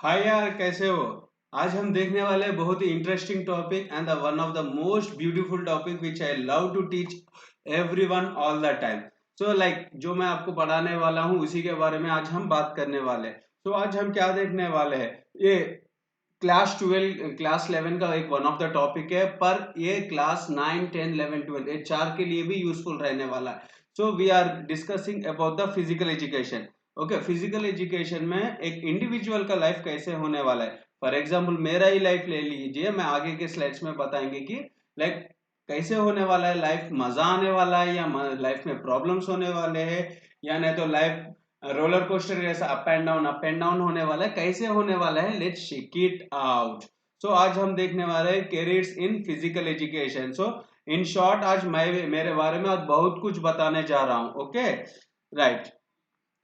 हाय यार, कैसे हो? आज हम देखने वाले हैं बहुत ही interesting topic and one of the most beautiful topic which I love to teach everyone all the time. So like जो मैं आपको पढ़ाने वाला हूँ उसी के बारे में आज हम बात करने वाले हैं। तो आज हम क्या देखने वाले हैं? ये क्लास 11 का एक वन ऑफ द टॉपिक है, पर ये क्लास 9 10 11 12 ये चार के लिए भी यूजफुल रहने वाला है। So we are discussing about the physical education. Okay, physical education में एक इंडिविजुअल का लाइफ कैसे होने वाला है। फॉर एग्जाम्पल मेरा ही लाइफ ले लीजिए, मैं आगे के स्लाइड्स में बताएंगे कि लाइक कैसे होने वाला है लाइफ, मजा आने वाला है या लाइफ में प्रॉब्लम्स होने वाले हैं, या नहीं तो लाइफ रोलर कोस्टर जैसा अप एंड डाउन होने वाला है, कैसे होने वाला है, लेट्स चेक इट आउट। सो आज हम देखने वाले हैं careers in physical education. So in short आज मैं मेरे बारे में आज बहुत कुछ बताने जा रहा हूँ। Okay, right.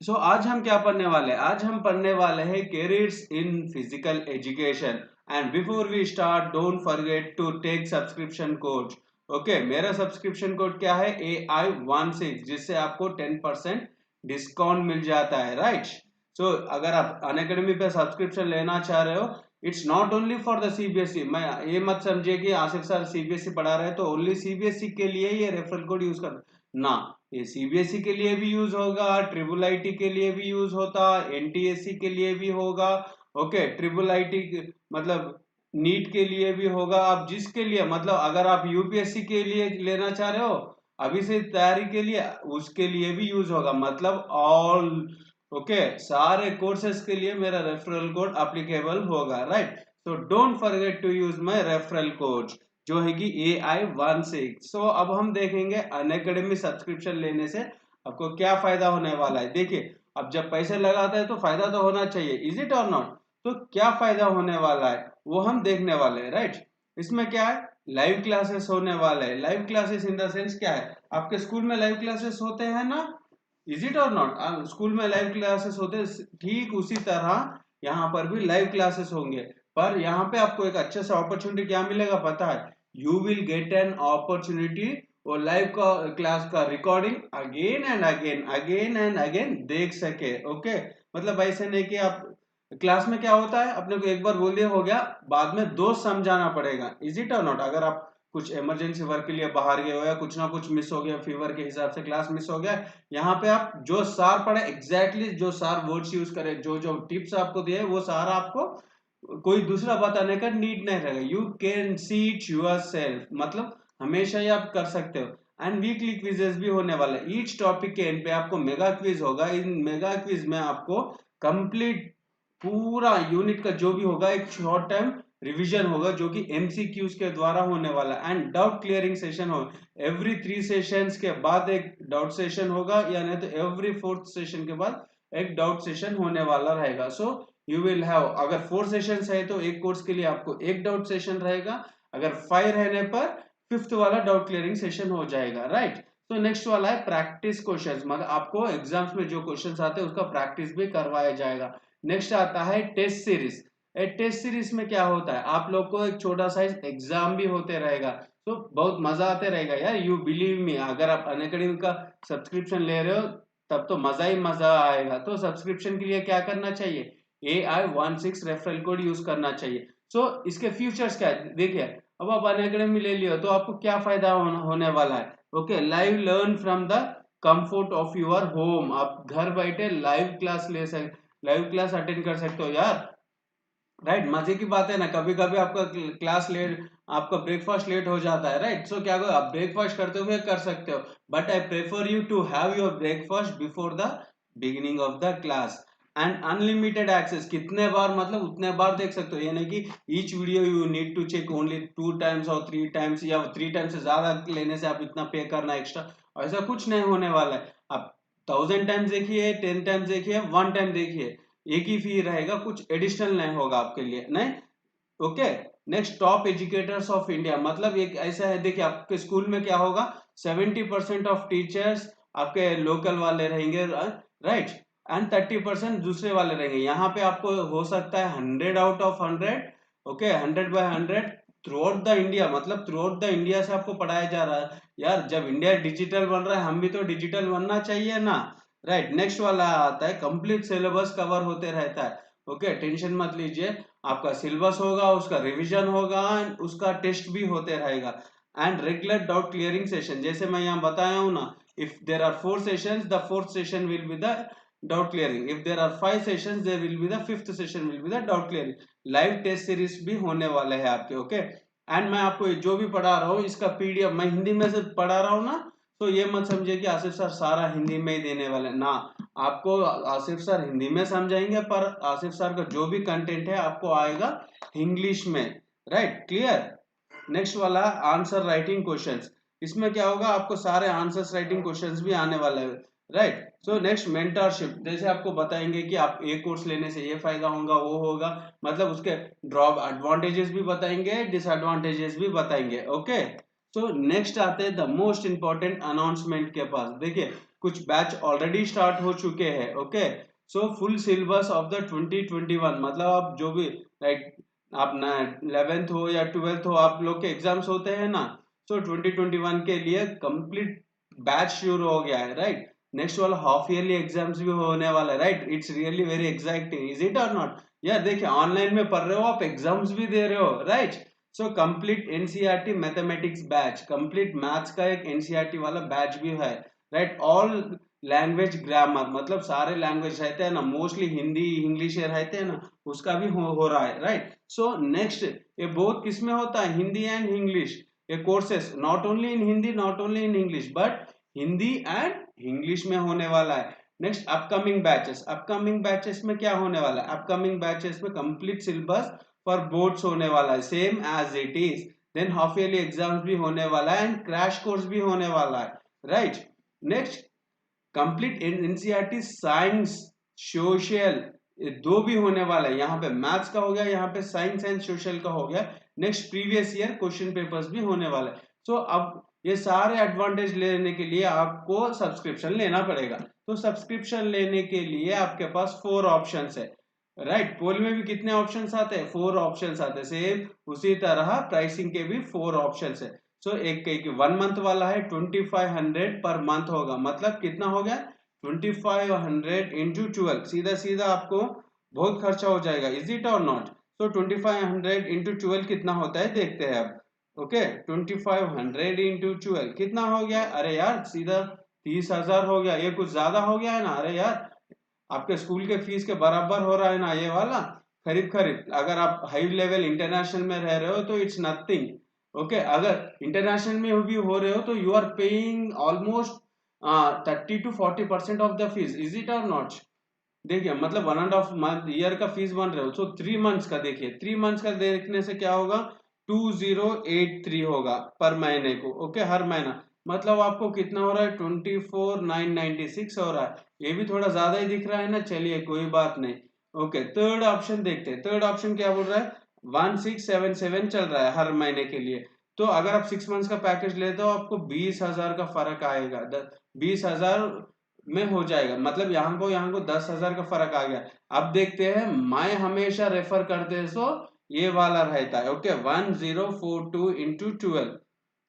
सो आज हम क्या पढ़ने वाले हैं? आज हम पढ़ने वाले हैं careers in physical education. And before we start don't forget to take subscription code. Okay, मेरा सब्सक्रिप्शन कोड क्या है? AI16, जिससे आपको 10% डिस्काउंट मिल जाता है, राइट। सो अगर आप अनअकैडमी पे सब्सक्रिप्शन लेना चाह रहे हो, it's not only for the CBSE. मैं ये मत समझिए कि आसिफ सर सीबीएसई पढ़ा रहे हैं तो ओनली सीबीएसई के लिए ये रेफरल कोड यूज कर ना। ये सीबीएसई के लिए भी यूज होगा, ट्रिपल आईटी के लिए भी यूज होता, एनटीएससी के लिए भी होगा। ओके, ट्रिपल आईटी मतलब नीट के लिए भी होगा। आप जिसके लिए मतलब अगर आप यूपीएससी के लिए लेना चाह रहे हो अभी से तैयारी के लिए, उसके लिए भी यूज होगा, मतलब ऑल। ओके, सारे कोर्सेज के लिए मेरा रेफरल कोड अप्लीकेबल होगा, right. So don't forget to use my referral code जो है कि AI16। सो अब हम देखेंगे अनअकैडमी सब्सक्रिप्शन लेने से आपको क्या फायदा होने वाला है। देखिए, अब जब पैसे लगाते हैं तो फायदा तो होना चाहिए, इज इट और नॉट? तो क्या फायदा होने वाला है वो हम देखने वाले हैं, राइट। इसमें क्या है? लाइव क्लासेस होने वाले हैं। Live classes in the sense क्या है? आपके स्कूल में लाइव क्लासेस होते हैं ना, इज इट और नॉट? स्कूल में लाइव क्लासेस होते हैं, ठीक उसी तरह यहाँ पर भी लाइव क्लासेस होंगे। पर यहाँ पे आपको एक अच्छे से अपॉर्चुनिटी क्या मिलेगा पता है? You will get an opportunity वो लाइव का क्लास का रिकॉर्डिंग अगेन एंड अगेन देख सके। ओके, मतलब ऐसे नहीं कि आप क्लास में क्या होता है अपने को एक बार बोल दिया हो गया, बाद में दोस्त समझाना पड़ेगा, इज इट और नॉट? अगर आप कुछ इमरजेंसी वर्क के लिए बाहर गए हो या कुछ ना कुछ मिस हो गया, फीवर के हिसाब से क्लास मिस हो गया, यहाँ पे आप जो सार पढ़े एग्जैक्टली जो सार वर्ड्स यूज करे, जो जो टिप्स आपको दिए वो सारा आपको कोई दूसरा बताने का नीड नहीं रहेगा। You can see it yourself, मतलब हमेशा ही आप कर सकते हो। एंड वीकली क्विजेस भी होने वाला है। ईच टॉपिक के एंड पे आपको मेगा क्विज होगा। इन मेगा क्विज में आपको कंप्लीट पूरा यूनिट का जो भी होगा एक शॉर्ट टाइम रिवीजन होगा, जो कि एमसीक्यूज के द्वारा होने वाला। एंड डाउट क्लियरिंग सेशन हो, एवरी 3 सेशंस के बाद एक डाउट सेशन होगा, या नहीं तो एवरी 4th सेशन के बाद एक डाउट सेशन होने वाला रहेगा। सो यू विल हैव, अगर 4 सेशंस है तो एक कोर्स के लिए आपको एक डाउट सेशन रहेगा, अगर 5 रहने पर 5th वाला डाउट क्लियरिंग सेशन हो जाएगा, राइट। तो नेक्स्ट वाला है प्रैक्टिस क्वेश्चंस, मतलब आपको एग्जाम्स में जो क्वेश्चंस आते हैं उसका प्रैक्टिस भी करवाया जाएगा। नेक्स्ट आता है टेस्ट सीरीज। टेस्ट सीरीज में क्या होता है, आप लोग को एक छोटा साइज एग्जाम भी होते रहेगा। तो बहुत मजा आते रहेगा यार, यू बिलीव मी। अगर आप अनअकैडमी का सब्सक्रिप्शन ले रहे हो तब तो मजा ही मजा आएगा। तो सब्सक्रिप्शन के लिए क्या करना चाहिए? AI16 रेफरल कोड यूज करना चाहिए। सो इसके फ्यूचर्स क्या है देखिए। अब आप अनअकैडमी ले लियो तो आपको क्या फायदा होने वाला है? Okay, live learn from the comfort of your home. आप घर बैठे लाइव क्लास ले सकते, लाइव क्लास अटेंड कर सकते हो यार, राइट। मजे की बात है ना, कभी कभी आपका क्लास लेट, आपका ब्रेकफास्ट लेट हो जाता है, राइट। सो क्या करो, आप ब्रेकफास्ट करते हुए कर सकते हो, but I prefer you to have your breakfast before the beginning of the class. And unlimited access, कितने बार मतलब उतने बार देख सकते हो, ये नहीं कि each video you need to check only 2 times और 3 टाइम्स, या 3 टाइम्स से ज्यादा लेने से आप इतना पे करना एक्स्ट्रा, ऐसा कुछ नहीं होने वाला है। आप 1000 टाइम्स देखिए, 10 टाइम्स देखिए, 1 टाइम देखिए, एक ही फी रहेगा, कुछ एडिशनल नहीं होगा आपके लिए, नहीं। Okay, next top educators of India, मतलब एक ऐसा है, देखिए आपके स्कूल में क्या होगा, 70% ऑफ टीचर्स आपके लोकल वाले रहेंगे, राइट। एंड 30% दूसरे वाले रहेंगे। यहाँ पे आपको हो सकता है 100 out of 100। Okay, 100/100 through out the India, मतलब थ्रू आउट द इंडिया से आपको पढ़ाया जा रहा है यार। जब इंडिया डिजिटल बन रहा है, हम भी तो डिजिटल बनना चाहिए ना, राइट। नेक्स्ट वाला आता है कंप्लीट सिलेबस कवर होते रहता है। ओके, टेंशन मत लीजिए, आपका सिलेबस होगा, उसका रिवीजन होगा, उसका टेस्ट भी होते रहेगा। And regular doubt clearing session, जैसे मैं यहाँ बताया हूँ ना, if there are 4 sessions, the 4th session will be the doubt clearing, if there are 5 sessions, there will be the 5th session will be the doubt clearing. Live test series भी होने वाले हैं आपके, ओके। एंड मैं आपको जो भी पढ़ा रहा हूँ इसका पीडीएफ, मैं हिंदी में से पढ़ा रहा हूँ ना, तो ये मत समझिए कि आसिफ सर सारा हिंदी में ही देने वाले ना, आपको आसिफ सर हिंदी में समझाएंगे, पर आसिफ सर का जो भी कंटेंट है आपको आएगा इंग्लिश में, राइट, क्लियर। नेक्स्ट वाला आंसर राइटिंग क्वेश्चंस, इसमें क्या होगा, आपको सारे आंसर्स राइटिंग क्वेश्चंस भी आने वाले हैं, राइट। सो नेक्स्ट मेंटरशिप, जैसे आपको बताएंगे कि आप एक कोर्स लेने से ये फायदा होगा, वो होगा, मतलब उसके ड्रॉप एडवांटेजेस भी बताएंगे, डिसएडवांटेजेस भी बताएंगे, ओके। सो नेक्स्ट आते हैं द मोस्ट इंपॉर्टेंट अनाउंसमेंट के पास। देखिए कुछ बैच ऑलरेडी स्टार्ट हो चुके हैं, okay. So full syllabus of the 2021, मतलब आप जो भी लाइक आप ना 11th हो या 12th हो, आप लोग के एग्जाम्स होते हैं ना, सो 2021 के लिए कंप्लीट बैच शुरू हो गया है, राइट। नेक्स्ट वाला हाफ ईयरली एग्जाम्स भी होने वाला है, right. It's really very exciting, is it और नॉट? यार देखिए ऑनलाइन में पढ़ रहे हो आप, एग्जाम्स भी दे रहे हो, right. So complete NCERT mathematics batch, complete maths का एक एनसीईआरटी वाला बैच भी है, राइट। ऑल लैंग्वेज ग्रामर, मतलब सारे लैंग्वेज रहते हैं ना, मोस्टली हिंदी इंग्लिश रहते हैं ना, उसका भी हो रहा है, राइट। सो नेक्स्ट, ये बहुत किस में होता है, हिंदी एंड इंग्लिश, ये courses not only in Hindi, not only in English, but Hindi and English में होने वाला है। Next upcoming batches, upcoming batches में क्या होने वाला है, अपकमिंग बैचेस में कंप्लीट सिलेबस फॉर बोर्ड्स होने वाला है, same as it is. Then half yearly exams भी होने वाला है एंड क्रैश कोर्स भी होने वाला है, right. Next complete NCERT science social, ये दो भी होने वाला है, यहाँ पे मैथ्स का हो गया, यहाँ पे साइंस एंड सोशल का हो गया। Next previous year question papers भी होने वाला है। सो अब ये सारे एडवांटेज लेने के लिए आपको सब्सक्रिप्शन लेना पड़ेगा। तो सब्सक्रिप्शन लेने के लिए आपके पास 4 ऑप्शंस है, राइट। पोल में भी कितने ऑप्शंस आते हैं, 4 ऑप्शंस आते हैं, सेम उसी तरह प्राइसिंग के भी 4 ऑप्शंस है। सो एक 1 मंथ वाला है 2500 पर मंथ होगा, मतलब कितना हो गया 2500 इंटू 12, सीधा सीधा आपको बहुत खर्चा हो जाएगा, इज इट और नॉट? सो 2500 इंटू 12 कितना होता है देखते हैं अब, ओके। 2500 इंटू 12 कितना हो गया, अरे यार सीधा 30,000 हो गया, ये कुछ ज्यादा हो गया है ना, अरे यार आपके स्कूल के फीस के बराबर हो रहा है ना ये वाला, करीब करीब। अगर आप हाई लेवल इंटरनेशनल में रह रहे हो तो इट्स नथिंग, ओके। अगर इंटरनेशनल में भी हो रहे हो तो you are paying almost 30 to 40% of the fees, is it और नॉट? देखिए मतलब 1.5 ईयर का फीस बन रहे हो, सो 3 मंथ्स का देखिए, 3 मंथ्स का देखने से क्या होगा, 2083 होगा पर महीने को, ओके, हर महीना। मतलब आपको कितना हो रहा है, 24,996 हो रहा है, ये भी थोड़ा ज्यादा ही दिख रहा है ना, चलिए कोई बात नहीं, ओके। थर्ड ऑप्शन देखते हैं, थर्ड ऑप्शन क्या बोल रहा है, 1677 चल रहा है हर महीने के लिए। तो अगर आप 6 मंथ्स का पैकेज लेते हो आपको 20,000 का फर्क आएगा, 20,000 में हो जाएगा, मतलब यहाँ को 10,000 का फर्क आ गया। अब देखते हैं, मैं हमेशा रेफर करते सो ये वाला रहता है, ओके। 1042 इंटू 12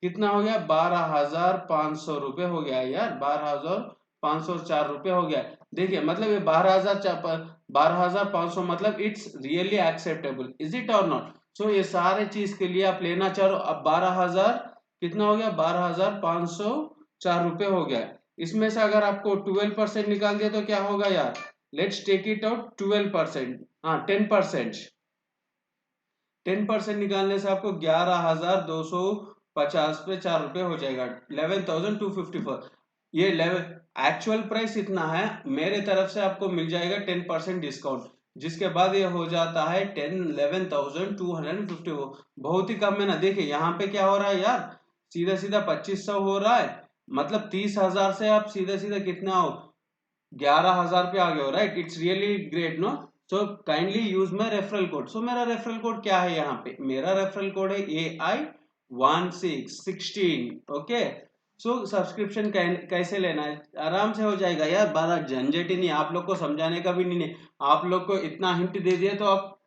कितना हो गया, 12,500 रुपए हो गया यार, 12,504 रुपए हो गया। देखिए मतलब ये 12,500 मतलब it's really acceptable, is it और नॉट? सो ये सारे चीज के लिए आप लेना चाह रहे हो, अब 12,000 कितना हो गया, 12,504 रुपए हो गया। इसमें से अगर आपको 12% निकाल दिया तो क्या होगा यार, लेट्स टेक इट आउट 12%, हाँ 10%, 10% निकालने से आपको 11,250 पे 4 रुपए हो जाएगा, 11,254। ये लेवल एक्चुअल प्राइस इतना है, मेरे तरफ से आपको मिल जाएगा 10% डिस्काउंट, जिसके बाद ये हो जाता है 11,250, बहुत ही कम है ना। देखिए यहाँ पे क्या हो रहा है यार, सीधा सीधा 2500 हो रहा है, मतलब 30,000 से आप सीधा सीधा कितना हो, 11,000 पे आ गए हो, right. It's really great no. So kindly use my referral code. So मेरा रेफरल कोड क्या है, यहाँ पे मेरा रेफरल कोड है AI1616, ओके। सो सब्सक्रिप्शन कैसे लेना है, आराम से हो जाएगा यार, बारा झंझट ही नहीं, आप लोग को समझाने का भी नहीं, आप लोग को इतना हिंट दे दिया तो आप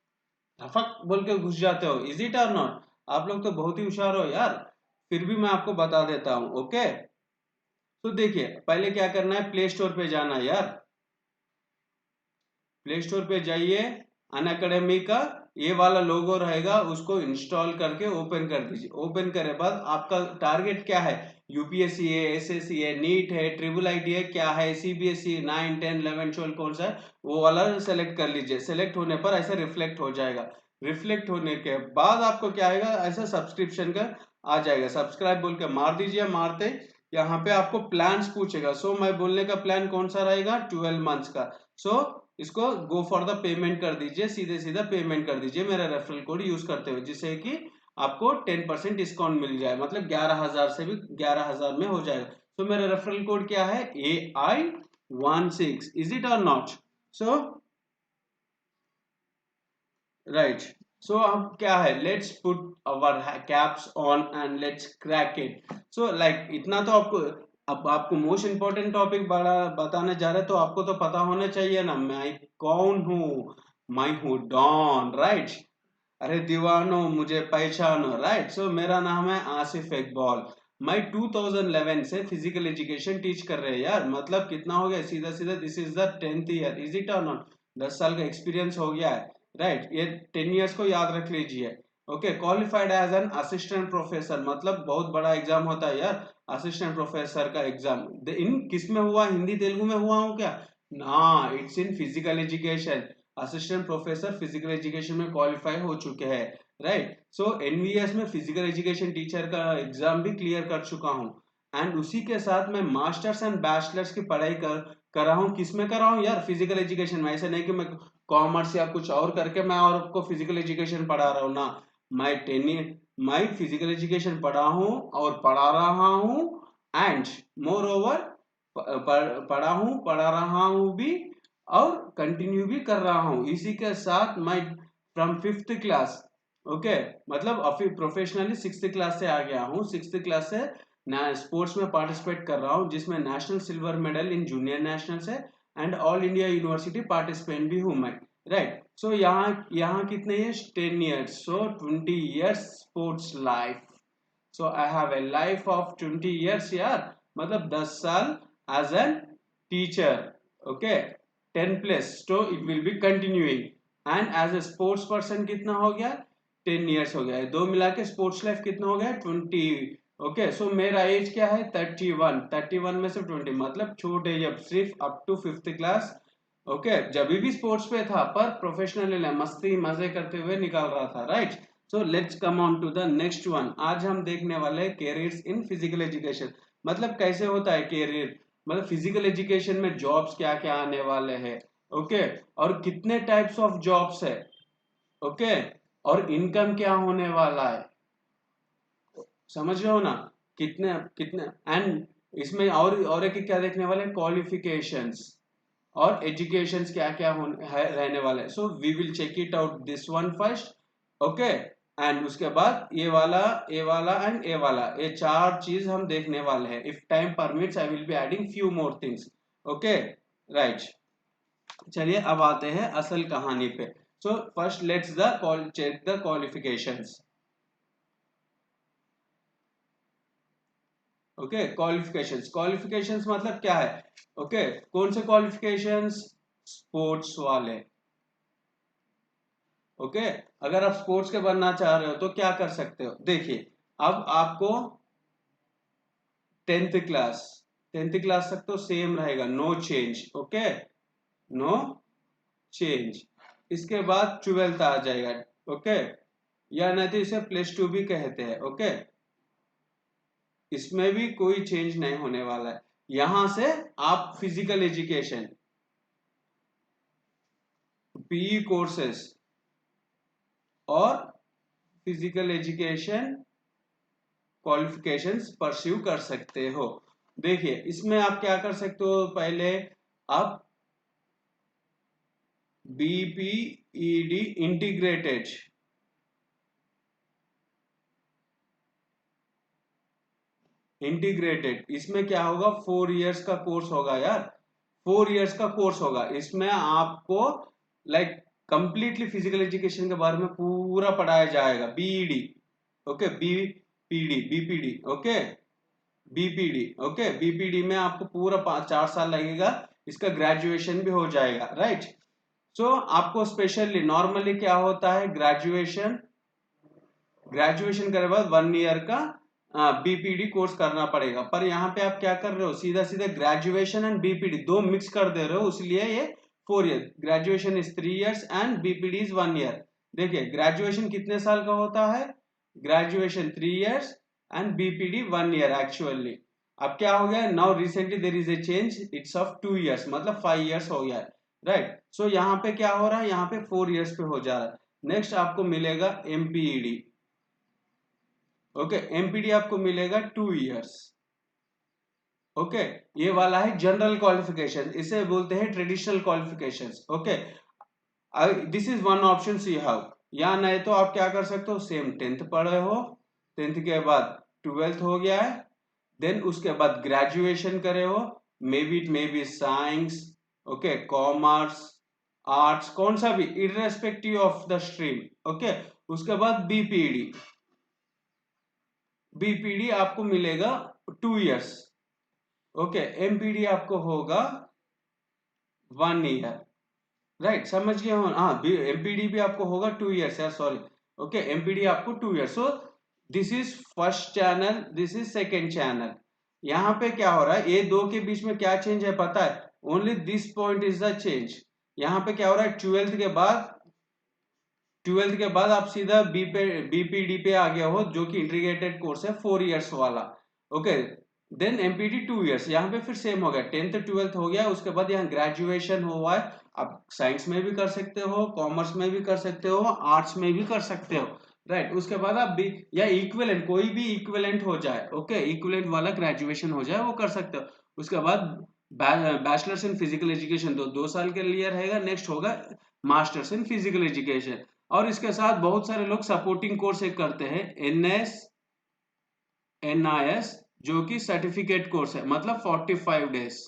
धफक बोल के घुस जाते हो, इज इट और नॉट? आप लोग तो बहुत ही होशियार हो यार, फिर भी मैं आपको बता देता हूँ, ओके। तो देखिए पहले क्या करना है, प्ले स्टोर पे जाना है यार, प्ले स्टोर पे जाइए, अनअकैडमी का ये वाला लोगो रहेगा, उसको इंस्टॉल करके ओपन कर दीजिए। ओपन करे बाद आपका टारगेट क्या है, यूपीएससी है, एसएससी है, नीट है, ट्रिपल आईटी है, क्या है, सीबीएसई 9 10 11 12 कौन सा है वो वाला सेलेक्ट कर लीजिए। सेलेक्ट होने पर ऐसा रिफ्लेक्ट हो जाएगा। रिफ्लेक्ट होने के बाद आपको क्या आएगा, ऐसा सब्सक्रिप्शन का आ जाएगा। सब्सक्राइब बोल के मार दीजिए। मारते यहाँ पे आपको प्लान्स पूछेगा। सो मैं बोलने का प्लान कौन सा रहेगा, 12 मंथ्स का। सो इसको गो फॉर द पेमेंट कर दीजिए, सीधे सीधा पेमेंट कर दीजिए मेरा रेफरल कोड यूज करते हुए, जिससे कि आपको 10% डिस्काउंट मिल जाए, मतलब 11,000 से भी 11,000 में हो जाएगा। तो मेरा रेफरल कोड क्या है, AI16। इज इट और नॉट? So right. सो अब क्या है, let's put our caps on and let's crack it. So like इतना तो आपको, अब आपको मोस्ट इंपॉर्टेंट टॉपिक बड़ा बताने जा रहे हैं, तो आपको तो पता होना चाहिए ना मैं कौन हूँ। मैं हूँ डॉन, राइट। अरे दीवानो मुझे पहचानो, राइट। सो मेरा नाम है आसिफ इकबाल। मैं 2011 से फिजिकल एजुकेशन टीच कर रहे हैं यार। मतलब कितना हो गया, सीधा सीधा this is the 10th year, is it और नॉट? 10 साल का एक्सपीरियंस हो गया है, राइट। ये 10 ईयर्स को याद रख लीजिए। Okay, qualified as an assistant professor, मतलब बहुत बड़ा एग्जाम होता है यार, असिस्टेंट प्रोफेसर का एग्जाम। इन किस में हुआ, हिंदी तेलुगु में हुआ हूँ क्या? ना, it's in physical education. Assistant professor physical education में क्वालिफाई हो चुके हैं, राइट। सो एनवीएस में फिजिकल एजुकेशन टीचर का एग्जाम भी क्लियर कर चुका हूँ। एंड उसी के साथ मैं मास्टर्स एंड बैचलर्स की पढ़ाई कर रहा हूँ। किस में कर रहा हूँ यार, फिजिकल एजुकेशन में। ऐसा नहीं कि मैं कॉमर्स या कुछ और करके मैं और आपको फिजिकल एजुकेशन पढ़ा रहा हूँ ना। मैं फिजिकल एजुकेशन पढ़ा हूँ और पढ़ा रहा हूँ। एंड मोर ओवर पढ़ा रहा हूँ भी, और कंटिन्यू भी कर रहा हूँ। इसी के साथ मैं फ्रॉम 5th क्लास, ओके, मतलब अभी प्रोफेशनली 6th क्लास से आ गया हूँ। 6th क्लास से ना स्पोर्ट्स में पार्टिसिपेट कर रहा हूँ, जिसमें national silver medal in junior national से and all India university participant भी हूँ मैं, राइट। सो यहाँ यहाँ कितने years, 10 years. So 20 years sports life. So I have a life of 20 years यार, मतलब 10 साल as an teacher, okay. 10 plus, so it will be continuing। and as a sports person कितना हो गया, 10 years हो गया है। दो मिला के स्पोर्ट्स लाइफ कितना हो गया, 20। ओके, सो मेरा एज क्या है, 31। 31 में से 20 मतलब छोटे, जब सिर्फ up to 5th class. Okay, जब भी स्पोर्ट्स पे था, पर प्रोफेशनल मस्ती मजे करते हुए निकाल रहा था, right. So let's come on to the next one. आज हम देखने वाले कैरियर्स इन फिजिकल एजुकेशन। मतलब कैसे होता है कैरियर, मतलब फिजिकल एजुकेशन में जॉब्स क्या क्या आने वाले हैं, ओके। और कितने टाइप्स ऑफ जॉब्स है, ओके। और इनकम क्या होने वाला है, समझ रहे हो ना? कितने कितने एंड इसमें और एक क्या देखने वाले, क्वालिफिकेशंस और एजुकेशंस क्या क्या रहने वाले हैं। So we will check it out this one first, okay. And उसके बाद ये वाला एंड ए वाला, ये चार चीज हम देखने वाले हैं। If time permits I will be adding few more things, okay, right. चलिए अब आते हैं असल कहानी पे। So first let's the call check the qualifications, okay. Qualifications, qualifications मतलब क्या है, ओके। कौन से क्वालिफिकेशंस, स्पोर्ट्स वाले, ओके। अगर आप स्पोर्ट्स के बनना चाह रहे हो तो क्या कर सकते हो, देखिए। अब आपको 10th क्लास, 10th क्लास तक तो सेम रहेगा, no change, okay, no change. इसके बाद 12th आ जाएगा, ओके, या नहीं तो इसे +2 भी कहते हैं, ओके। इसमें भी कोई चेंज नहीं होने वाला है। यहां से आप फिजिकल एजुकेशन, पीई कोर्सेस और फिजिकल एजुकेशन क्वालिफिकेशंस परस्यू कर सकते हो। देखिए इसमें आप क्या कर सकते हो, पहले आप बीपीईडी इंटीग्रेटेड, इसमें क्या होगा, 4 इयर्स का कोर्स होगा यार। 4 इयर्स का कोर्स होगा। इसमें आपको लाइक कंप्लीटली फिजिकल एजुकेशन के बारे में पूरा पढ़ाया जाएगा। B.Ed, okay, BPD, okay, BPD, okay. BPD में आपको पूरा 4 साल लगेगा, इसका ग्रेजुएशन भी हो जाएगा, राइट। सो आपको स्पेशली नॉर्मली क्या होता है, ग्रेजुएशन करे बाद 1 ईयर का बीपीडी कोर्स करना पड़ेगा, पर यहाँ पे आप क्या कर रहे हो, सीधा सीधा ग्रेजुएशन एंड बीपीडी दो मिक्स कर दे रहे हो, इसलिए ये 4 year, graduation is 3 years and BPD is 1 year. देखिए ग्रेजुएशन कितने साल का होता है, graduation 3 years and BPD 1 year actually. अब क्या हो गया, now recently there is a change, it's of 2 years, मतलब 5 इयर्स हो गया है, राइट। सो यहाँ पे क्या हो रहा है, यहाँ पे 4 इयर्स पे हो जा रहा है। नेक्स्ट आपको मिलेगा एमपीईडी। ओके, एमपीडी आपको मिलेगा 2 इयर्स। ओके, ये वाला है जनरल क्वालिफिकेशन, इसे बोलते हैं traditional qualifications. Okay, this is one option you have, या नहीं तो आप क्या कर सकते हो, सेम 10th पढ़े हो, 10th के बाद 12th हो गया है, देन उसके बाद ग्रेजुएशन करे हो, may be science, okay, commerce, arts, कौन सा भी, irrespective of the stream. Okay, उसके बाद बीपीडी, बीपीडी आपको मिलेगा 2 इयर्स। ओके, एमपीडी आपको होगा 1 ईयर, राइट, समझ गए हो, हाँ, एमपीडी भी आपको होगा 2 इयर्स यार, सॉरी। ओके, एमपीडी आपको 2 years. So this is first channel, this is second channel. यहाँ पे क्या हो रहा है, ये दो के बीच में क्या चेंज है पता है, only this point is the change. यहाँ पे क्या हो रहा है, 12th के बाद आप सीधा बीपीडी पे आ गया हो, जो कि इंटीग्रेटेड कोर्स है 4 इयर्स वाला। ओके, देन एमपीडी 2 इयर्स, यहाँ पे फिर सेम हो गया, 10th 12th हो गया, उसके बाद यहाँ ग्रेजुएशन हुआ है। आप साइंस में भी कर सकते हो, कॉमर्स में भी कर सकते हो, आर्ट्स में भी कर सकते हो, राइट। उसके बाद आप भी, या इक्विवेलेंट, कोई भी इक्विवेलेंट हो जाए, ओके, इक्विवेलेंट वाला ग्रेजुएशन हो जाए वो कर सकते हो। उसके बाद बैचलर्स इन फिजिकल एजुकेशन 2 साल के लिए रहेगा, नेक्स्ट होगा मास्टर्स इन फिजिकल एजुकेशन। और इसके साथ बहुत सारे लोग सपोर्टिंग कोर्स एक करते हैं, NS जो कि सर्टिफिकेट कोर्स है, मतलब 45 डेज।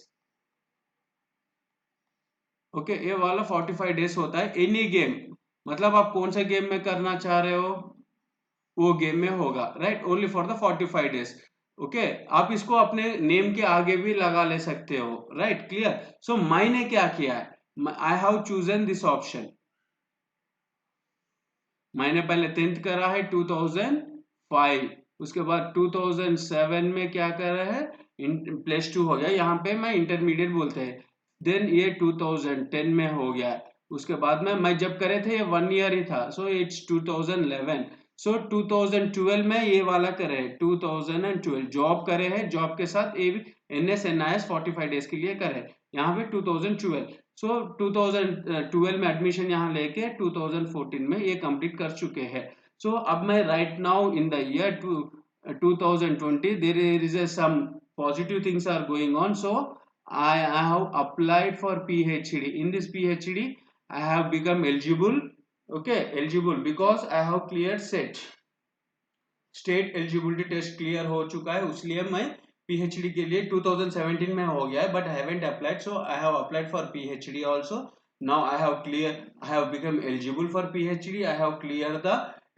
ओके, ये वाला 45 डेज होता है, एनी गेम, मतलब आप कौन सा गेम में करना चाह रहे हो वो गेम में होगा, right, only for the 45 days. Okay, आप इसको अपने नेम के आगे भी लगा ले सकते हो, राइट, क्लियर। सो मैंने क्या किया है, I have chosen this option. मैंने पहले 10th करा है 2005, उसके बाद 2007 में क्या करा है, +2 हो गया, यहाँ पे मैं इंटरमीडिएट बोलते हैं, देन ये 2010 में हो गया। उसके बाद में मैं जब करे थे ये 1 ईयर ही था, सो इट्स 2011। सो 2012 में ये वाला करे, 2012 जॉब करे है, जॉब के साथ ये NS 45 डेज के लिए करे, यहाँ पे 2012। सो 2012 में एडमिशन यहाँ लेके 2014 में ये कंप्लीट कर चुके हैं। सो अब मैं right now in the year 2020 there is some positive things are going on, so I have applied for PhD. In this PhD I have become eligible, okay, eligible because I have cleared state eligibility test clear हो चुका है, इसलिए मैं PhD के लिए 2017 में हो गया है, but haven't applied, so I have applied for PhD also. Now I have become eligible for PhD, I have clear the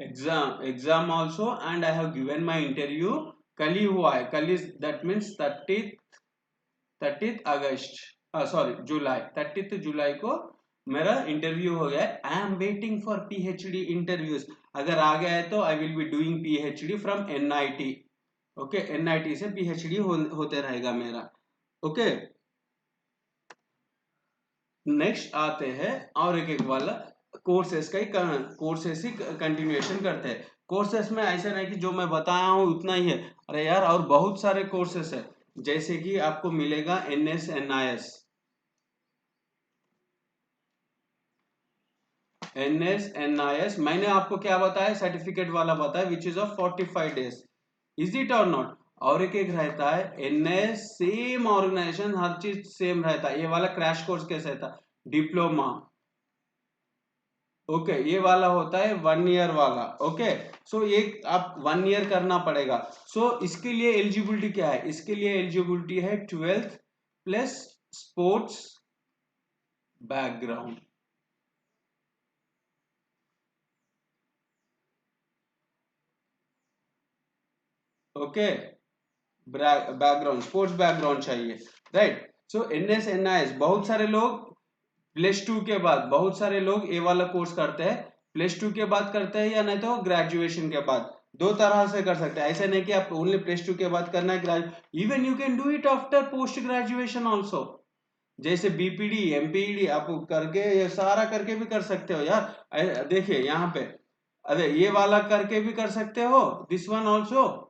exam also and I have given my interview. कल ही हुआ है, कल is that means 30th August, sorry July, 30th जुलाई को मेरा interview हो गया है। I am waiting for PhD interviews, अगर आ गया है तो आई will be doing PhD from NIT. Okay, NIT से पीएचडी होते रहेगा मेरा। ओके, नेक्स्ट आते हैं और एक वाला कोर्सेस का ही कोर्सेस ही कंटिन्यूएशन करते हैं। कोर्सेस में ऐसा नहीं कि जो मैं बताया हूँ उतना ही है, अरे यार और बहुत सारे कोर्सेस है, जैसे कि आपको मिलेगा NS NS मैंने आपको क्या बताया, सर्टिफिकेट वाला बताया, which is of 45 days, is it और नॉट। और एक रहता है NS, सेम ऑर्गेनाइजेशन, हर चीज सेम रहता है। ये वाला क्रैश कोर्स कैसे था, डिप्लोमा। ओके, ये वाला होता है 1 ईयर वाला। ओके, सो ये आप 1 ईयर करना पड़ेगा। सो इसके लिए एलिजिबिलिटी क्या है, इसके लिए एलिजिबिलिटी है 12th plus sports background. Okay, background, sports background चाहिए, राइट। सो NS NIS बहुत सारे लोग +2 के बाद बहुत सारे लोग ए वाला कोर्स करते हैं, +2 के बाद करते हैं या नहीं तो ग्रेजुएशन के बाद, दो तरह से कर सकते हैं। ऐसा नहीं कि आप ओनली +2 के बाद करना है, even you can do it after post graduation also. जैसे बीपीडी एमपीडी आप करके ये सारा करके भी कर सकते हो यार। देखिए यहाँ पे, अरे ये वाला करके भी कर सकते हो, दिस वन ऑल्सो,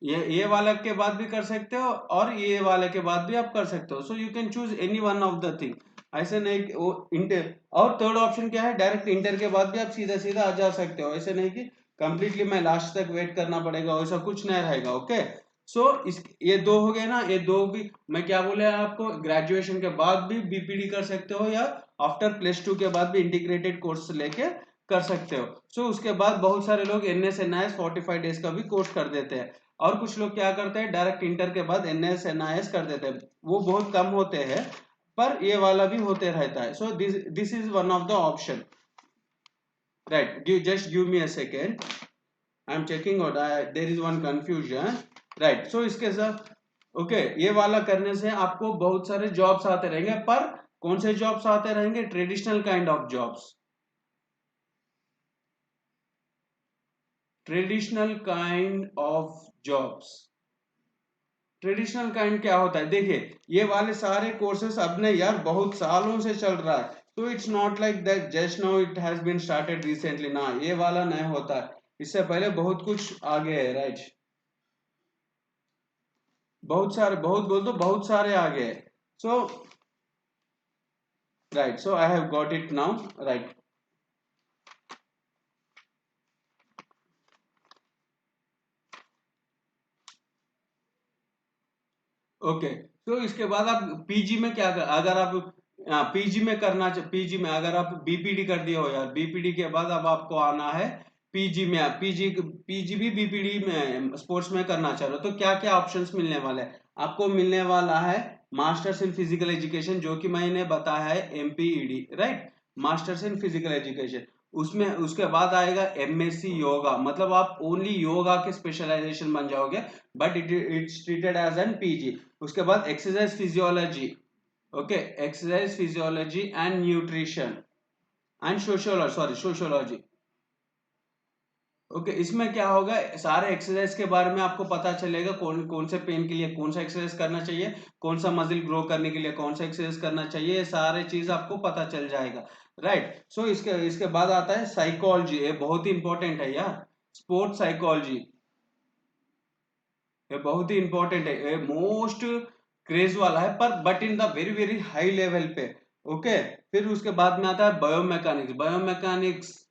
ये वाला के बाद भी कर सकते हो और ये वाले के बाद भी आप कर सकते हो। So you can choose any one of the thing. ऐसे नहीं कि वो इंटर, और थर्ड ऑप्शन क्या है, डायरेक्ट इंटर के बाद भी आप सीधा सीधा आ जा सकते हो। ऐसे नहीं कि कंप्लीटली मैं लास्ट तक वेट करना पड़ेगा, वैसा कुछ नहीं रहेगा। ओके, सो इस ये दो हो गए ना, ये दो भी मैं क्या बोले आपको, ग्रेजुएशन के बाद भी बीपीडी कर सकते हो या आफ्टर +2 के बाद भी इंटीग्रेटेड कोर्स लेके कर सकते हो। सो उसके बाद बहुत सारे लोग NS-NIS 45 डेज का भी कोर्स कर देते हैं, और कुछ लोग क्या करते हैं डायरेक्ट इंटर के बाद NS-NIS कर देते हैं, वो बहुत कम होते हैं, पर ये वाला भी होते रहता है। So this is one of the option, right. Just give me a second, I am checking out, there is one confusion, right. So इसके साथ ओके, ये वाला करने से आपको बहुत सारे जॉब्स आते रहेंगे, पर कौन से जॉब्स आते रहेंगे, traditional kind of jobs, traditional kind of jobs. Traditional kind क्या होता है, देखिए ये वाले सारे कोर्सेस अब ने यार बहुत सालों से चल रहा है, तो it's not like that just now it has been started recently ना, ये वाला नहीं होता है, इससे पहले बहुत कुछ आगे है, राइट। बहुत सारे, बहुत बोल दो, बहुत सारे आगे है। So right, so I have got it now, right. Okay, तो इसके बाद आप पीजी में क्या कर, अगर आप पीजी में करना, पीजी में अगर आप बीपीडी कर दिए हो यार, बीपीडी के बाद अब आपको आना है पीजी में, पीजी पीजी भी बीपीडी में स्पोर्ट्स में करना चाह रहे हो, तो क्या क्या ऑप्शंस मिलने वाले हैं आपको, मिलने वाला है मास्टर्स इन फिजिकल एजुकेशन, जो कि मैंने बताया है MPED, right, masters in physical education. उसमें उसके बाद आएगा MSc योगा, मतलब आप ओनली योगा के स्पेशलाइजेशन बन जाओगे, but it's treated as an PG. उसके बाद exercise physiology, okay, exercise physiology and nutrition and sociology, sorry sociology. Okay, इसमें क्या होगा, सारे एक्सरसाइज के बारे में आपको पता चलेगा, कौन कौन से पेन के लिए कौन सा एक्सरसाइज करना चाहिए, कौन सा मजिल ग्रो करने के लिए कौन सा एक्सरसाइज करना चाहिए, ये सारे चीज आपको पता चल जाएगा, राइट। सो इसके इसके बाद आता है साइकोलॉजी, ये बहुत ही इंपॉर्टेंट है यार, स्पोर्ट्स साइकोलॉजी, ये बहुत ही इंपॉर्टेंट है, ये मोस्ट क्रेज वाला है, पर but in the very very high level पे। ओके, फिर उसके बाद में आता है बायोमैकेनिक्स, बायोमैकेनिक्स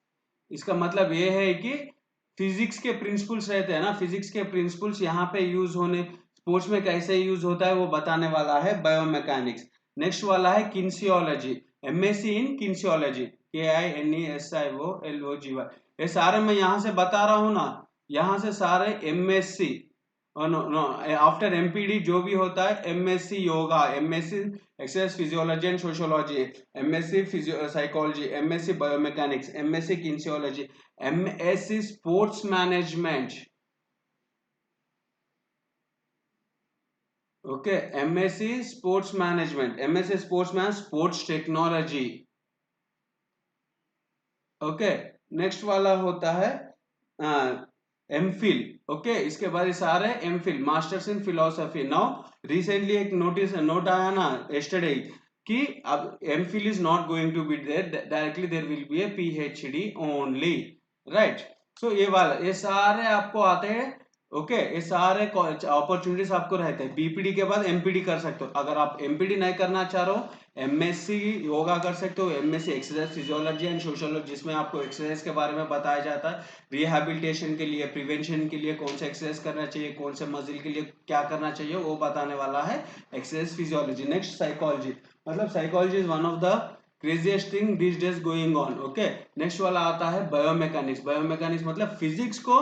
इसका मतलब ये है कि फिजिक्स के प्रिंसिपल्स रहते हैं ना, फिजिक्स के प्रिंसिपल्स यहाँ पे यूज होने, स्पोर्ट्स में कैसे यूज होता है वो बताने वाला है बायोमैकेनिक्स। नेक्स्ट वाला है किन्सियोलॉजी, MSc इन किन्सियोलॉजी, KINESIOLOGY, ये सारे मैं यहाँ से बता रहा हूँ ना, यहाँ से सारे MSc, no no, after MPD जो भी होता है, MSc yoga, MSc exercise physiology and sociology, MSc psychology, MSc biomechanics, MSc kinesiology, MSc sports management, okay, MSc sports management, MSc sports man, sports technology, okay. Next वाला होता है MPhil, okay, इसके बाद ये सारे MPhil, masters in philosophy. Now recently एक note आया ना यस्टरडे, कि अब MPhil is not going to be there directly, there will be a PhD only, right. So ये वाला, ये सारे आपको आते हैं, ओके, ये सारे अपॉर्चुनिटीज आपको रहते हैं। बीपीडी के बाद MPD कर सकते हो, अगर आप MPD नहीं करना चाह रहे हो, MSc योगा कर सकते हो, MSc exercise physiology and sociology, जिसमें आपको एक्सरसाइज के बारे में बताया जाता है, रिहैबिलिटेशन के लिए, प्रिवेंशन के लिए कौन सा एक्सरसाइज करना चाहिए, कौन से मजिल के लिए क्या करना चाहिए, वो बताने वाला है एक्सरसाइज फिजियोलॉजी। नेक्स्ट साइकोलॉजी, मतलब psychology is one of the craziest thing this days going on, okay. Next वाला आता है बायोमैकेनिक्स, बायोमैकेनिक्स मतलब फिजिक्स को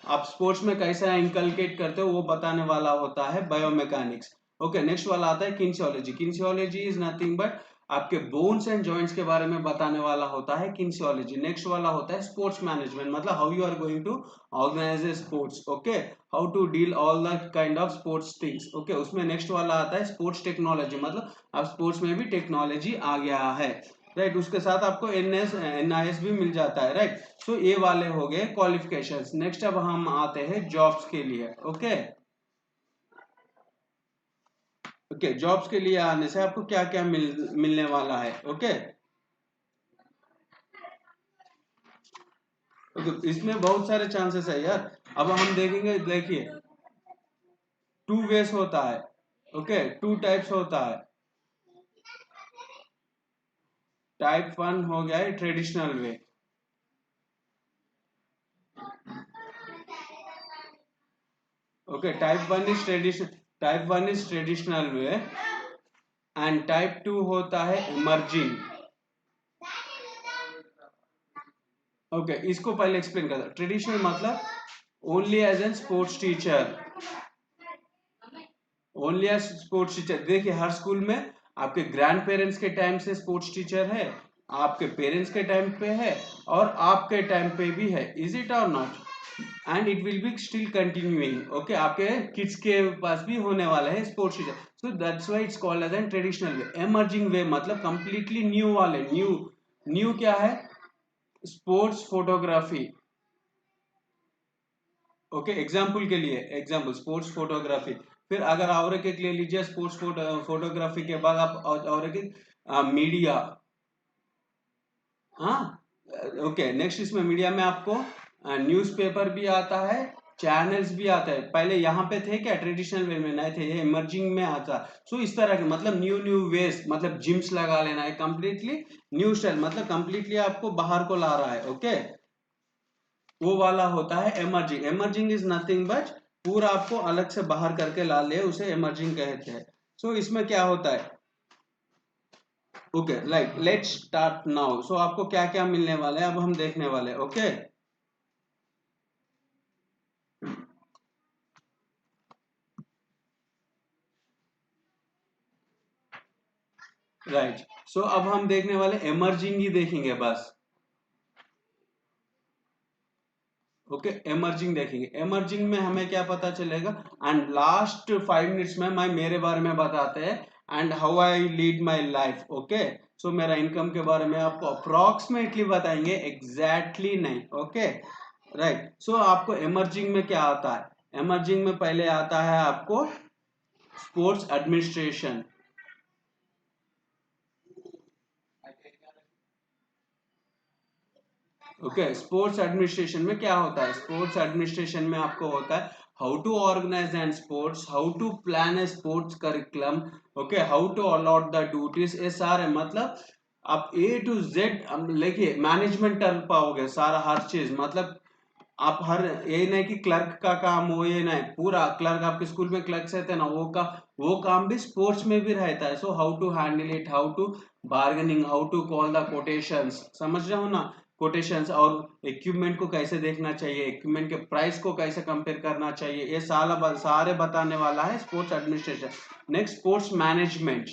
आप स्पोर्ट्स में कैसा इंकलकेट करते हो वो बताने वाला होता है बायोमैकेनिक्स, ओके। नेक्स्ट वाला आता है किन्सियोलॉजी, किन्सियोलॉजी इज नथिंग बट आपके बोन्स एंड जॉइंट्स के बारे में बताने वाला होता है किनेसियोलॉजी। नेक्स्ट वाला होता है स्पोर्ट्स मैनेजमेंट, मतलब how you are going to organise a sports, okay, how to deal all the kind of sports things, okay. उसमें नेक्स्ट वाला आता है स्पोर्ट्स टेक्नोलॉजी, मतलब अब स्पोर्ट्स में भी टेक्नोलॉजी आ गया है, राइट। उसके साथ आपको NIS भी मिल जाता है, राइट। सो ये वाले हो गए क्वालिफिकेशंस। नेक्स्ट अब हम आते हैं जॉब्स के लिए, ओके। ओके, जॉब्स के लिए आने से आपको क्या क्या मिलने वाला है, ओके। ओके, इसमें बहुत सारे चांसेस है यार। अब हम देखेंगे, देखिए, टू वेज होता है, ओके, टू टाइप्स होता है। टाइप वन हो गया है traditional way, okay. Type one is traditional way and type two होता है इमर्जिंग, ओके। इसको पहले एक्सप्लेन करता। ट्रेडिशनल मतलब only as an sports teacher, only as sports teacher. देखिए, हर स्कूल में आपके ग्रैंड पेरेंट्स के टाइम से स्पोर्ट्स टीचर है, आपके पेरेंट्स के टाइम पे है, और आपके टाइम पे भी है, इज इट और not? And it will be still continuing, okay. आपके किड्स के पास भी होने वाला है sports teacher, so that's why it's called as an traditional way. Emerging way मतलब कंप्लीटली न्यू वाले, न्यू न्यू क्या है? Sports photography, okay. एग्जाम्पल के लिए, एग्जाम्पल स्पोर्ट्स फोटोग्राफी। फिर अगर और एक ले लीजिए, स्पोर्ट्स फोटोग्राफी के बाद आप और एक मीडिया, हाँ, ओके। नेक्स्ट इसमें मीडिया में आपको न्यूज़पेपर भी आता है, चैनल्स भी आता है। पहले यहाँ पे थे क्या? ट्रेडिशनल वे में नहीं थे, ये इमर्जिंग में आता। सो इस तरह के मतलब न्यू न्यू वेज, मतलब जिम्स लगा लेना है, कंप्लीटली न्यू स्टाइल, मतलब कंप्लीटली आपको बाहर को ला रहा है, ओके। वो वाला होता है emerging. Emerging is nothing but पूरा आपको अलग से बाहर करके ला ले, उसे एमर्जिंग कहते हैं। सो इसमें क्या होता है, okay, like let's start now. So आपको क्या क्या मिलने वाला है अब हम देखने वाले, ओके। राइट, सो अब हम देखने वाले एमर्जिंग ही देखेंगे बस, ओके। एमर्जिंग देखेंगे। एमर्जिंग में हमें क्या पता चलेगा, एंड लास्ट 5 मिनट्स में मैं मेरे बारे में बताते हैं, and how I lead my life, okay. So मेरा इनकम के बारे में आपको अप्रोक्सीमेटली बताएंगे, एग्जैक्टली नहीं, ओके, राइट। सो आपको एमर्जिंग में क्या आता है? एमर्जिंग में पहले आता है आपको sports administration, okay. Sports administration में क्या होता है? स्पोर्ट्स एडमिनिस्ट्रेशन में आपको होता है how to organise and sports, how to plan a sports curriculum, okay, how to allot the duties, ये सारे मतलब आप A to Z लिखिए, मैनेजमेंट कर पाओगे सारा हर चीज, मतलब आप हर, ये नहीं कि क्लर्क का काम हो, ये नहीं, पूरा क्लर्क आपके स्कूल में क्लर्क रहते हैं ना, वो काम भी स्पोर्ट्स में भी रहता है। So how to handle it, how to bargaining, how to call the quotations, समझ रहे हो ना? कोटेशंस, और इक्विपमेंट को कैसे देखना चाहिए, इक्विपमेंट के प्राइस को कैसे कंपेयर करना चाहिए, ये सारे बताने वाला है sports administration. Next sports management,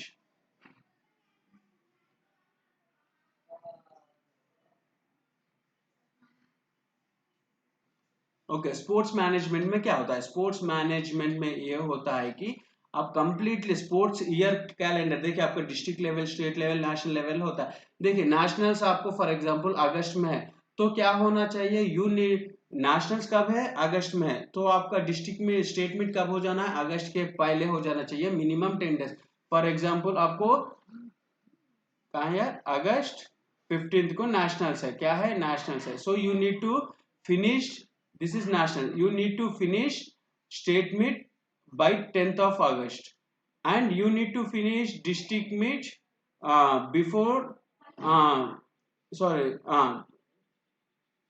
okay. Sports management में क्या होता है? स्पोर्ट्स मैनेजमेंट में ये होता है कि आप कंप्लीटली स्पोर्ट्स ईयर कैलेंडर, देखिए आपका district level, state level, national level होता है। देखिए नेशनल्स आपको फॉर एग्जांपल अगस्त में है, तो क्या होना चाहिए, यू नीड, नेशनल्स कब है? अगस्त में है, तो आपका डिस्ट्रिक्ट में स्टेट मीट कब हो जाना है? अगस्त के पहले हो जाना चाहिए, मिनिमम 10 डेज। फॉर एग्जाम्पल आपको कहा है, अगस्त 15 को नेशनल्स है, क्या है? नेशनल्स है। So you need to finish, this is national, you need to finish state meet by 10th of August, and you need to finish district meet before uh, sorry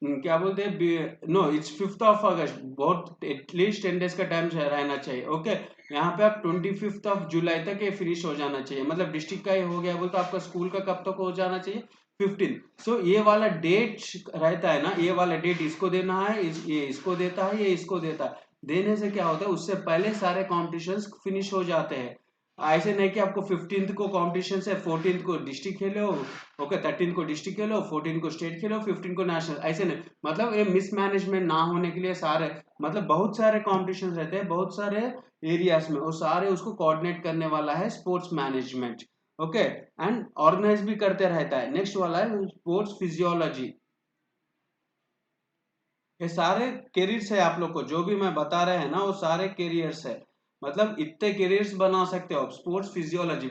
क्या बोलते हैं, no, it's 5th of August, बहुत at least 10 days का time रहना चाहिए, okay. यहाँ पे आप 25th of July तक ये फिनिश हो जाना चाहिए, मतलब डिस्ट्रिक्ट का ये हो गया, बोल तो आपका स्कूल का कब तक हो जाना चाहिए? 15। सो ये वाला डेट रहता है ना, ये वाला डेट इसको देना है, ये इसको देता है, ये इसको देता है। देने से क्या होता है, उससे पहले सारे कॉम्पिटिशन्स फिनिश हो जाते हैं, ऐसे नहीं कि आपको 15th को कॉम्पिटिशन है, 14th को डिस्ट्रिक्ट खेलो, ओके 13th को डिस्ट्रिक्ट खेलो, 14th को स्टेट खेलो, 15 को नेशनल, ऐसे नहीं। मतलब ये मिसमैनेजमेंट ना होने के लिए सारे, मतलब बहुत सारे कॉम्पिटिशन रहते हैं बहुत सारे एरियाज में, वो सारे उसको कोऑर्डिनेट करने वाला है sports management. Okay, and organise भी करते रहता है। नेक्स्ट वाला है स्पोर्ट्स फिजियोलॉजी। ये सारे कैरियर्स है, आप लोग को जो भी मैं बता रहे हैं ना वो सारे कैरियर्स है। मतलब इतने कैरियर्स बना सकते हो आप स्पोर्ट्स फिजियोलॉजी।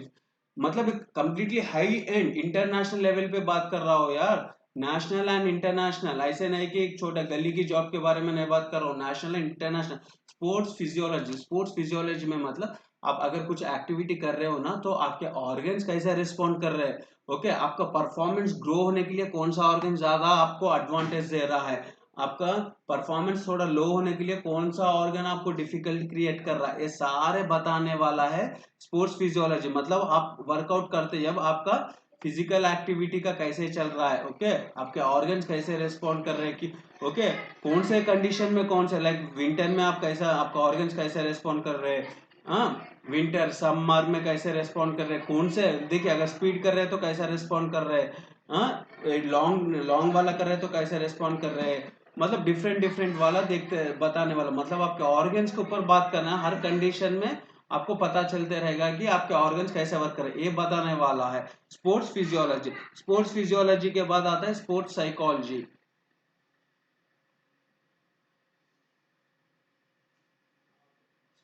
मतलब completely high and international level पे बात कर रहा हो यार, नेशनल एंड इंटरनेशनल, ऐसे नहीं कि एक छोटा गली की जॉब के बारे में नहीं बात कर रहा हूँ, national and international. Sports physiology, sports physiology में मतलब आप अगर कुछ एक्टिविटी कर रहे हो ना तो आपके ऑर्गन्स कैसे रिस्पॉन्ड कर रहे हैं। ओके, आपका परफॉर्मेंस ग्रो होने के लिए कौन सा ऑर्गन ज्यादा आपको एडवांटेज दे रहा है, आपका परफॉर्मेंस थोड़ा लो होने के लिए कौन सा ऑर्गन आपको डिफिकल्ट क्रिएट कर रहा है, ये सारे बताने वाला है स्पोर्ट्स फिजियोलॉजी। मतलब आप वर्कआउट करते जब आपका फिजिकल एक्टिविटी का कैसे चल रहा है, ओके आपके ऑर्गन्स कैसे रेस्पॉन्ड कर रहे हैं कि ओके कौन से कंडीशन में कौन से, लाइक विंटर में आप कैसा, आपका ऑर्गन्स कैसे रेस्पॉन्ड कर रहे हैं, हाँ विंटर समर में कैसे रेस्पॉन्ड कर रहे हैं, कौन से देखिए अगर स्पीड कर रहे हैं तो कैसा रेस्पॉन्ड कर रहे हैं, हाँ लॉन्ग लॉन्ग वाला कर रहे हैं तो कैसे रेस्पॉन्ड कर रहे हैं। मतलब डिफरेंट डिफरेंट वाला देखते बताने वाला, मतलब आपके ऑर्गन्स के ऊपर बात करना है हर कंडीशन में, आपको पता चलते रहेगा कि आपके ऑर्गन्स कैसे वर्क कर रहे हैं, ये बताने वाला है स्पोर्ट्स फिजियोलॉजी। स्पोर्ट्स फिजियोलॉजी के बाद आता है sports psychology.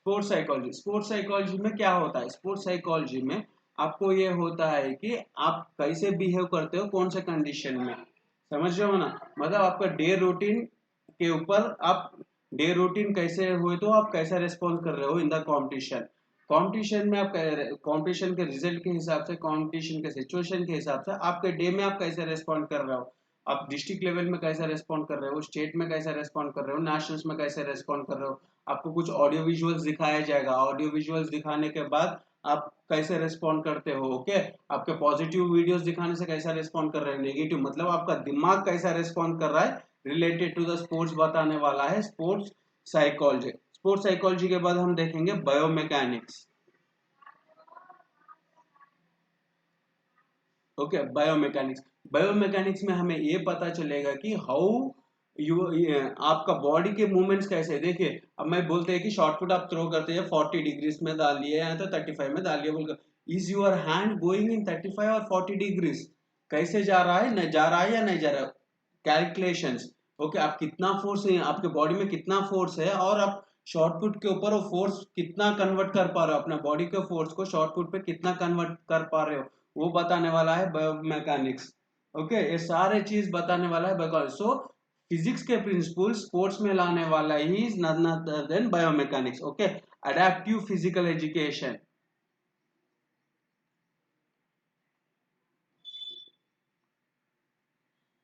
Sports psychology, sports psychology में क्या होता है, स्पोर्ट्स साइकोलॉजी में आपको ये होता है कि आप कैसे बिहेव करते हो कौन से कंडीशन में, समझ रहे हो ना। मतलब आपका डे रूटीन के ऊपर आप, डे रूटीन कैसे हुए तो आप कैसा रिस्पॉन्स कर रहे हो इन द कंपटीशन। कंपटीशन में आप, कंपटीशन के रिजल्ट के हिसाब से, कंपटीशन के सिचुएशन के हिसाब से आपके डे में आप कैसे रिस्पॉन्ड कर रहे हो, आप डिस्ट्रिक्ट लेवल में कैसा रेस्पॉन्ड कर रहे हो, स्टेट में कैसा रेस्पॉन्ड कर रहे हो, नेशनल्स में कैसे रेस्पॉन्ड कर रहे हो। आपको कुछ ऑडियो विजुअल्स दिखाया जाएगा, ऑडियो विजुअल्स दिखाने के बाद आप कैसे रेस्पॉन्ड करते हो, ओके आपके पॉजिटिव वीडियोस दिखाने से कैसा रेस्पॉन्ड कर रहे हैं, नेगेटिव मतलब आपका दिमाग कैसा रेस्पॉन्ड कर रहा है रिलेटेड टू द स्पोर्ट्स बताने वाला है स्पोर्ट्स साइकोलॉजी। स्पोर्ट्स साइकोलॉजी के बाद हम देखेंगे बायोमैकेनिक्स। ओके बायोमैकेनिक्स, बायोमैकेनिक्स में हमें ये पता चलेगा कि हाउ यू, आपका बॉडी के मूवमेंट्स कैसे हैं। देखिए अब मैं बोलते हैं कि शॉर्टपुट आप थ्रो करते हैं 40 डिग्रीज में डालिए या तो 35 में डालिए बोलकर, is your hand going in 35 और 40 डिग्रीज, कैसे जा रहा है, नहीं जा रहा है या नहीं जा रहा है, कैलकुलेशंस। ओके आप कितना फोर्स है आपके बॉडी में, कितना फोर्स है, और आप शॉर्टपुट के ऊपर वो फोर्स कितना कन्वर्ट कर पा रहे हो, अपना बॉडी के फोर्स को शॉर्टपुट पे कितना कन्वर्ट कर पा रहे हो, वो बताने वाला है बायोमैकेनिक्स। ओके ये सारे चीज बताने वाला है बायोमैकेनिक्स। सो फिजिक्स के प्रिंसिपल स्पोर्ट्स में लाने वाला ही is none other than biomechanics. Okay adaptive physical education,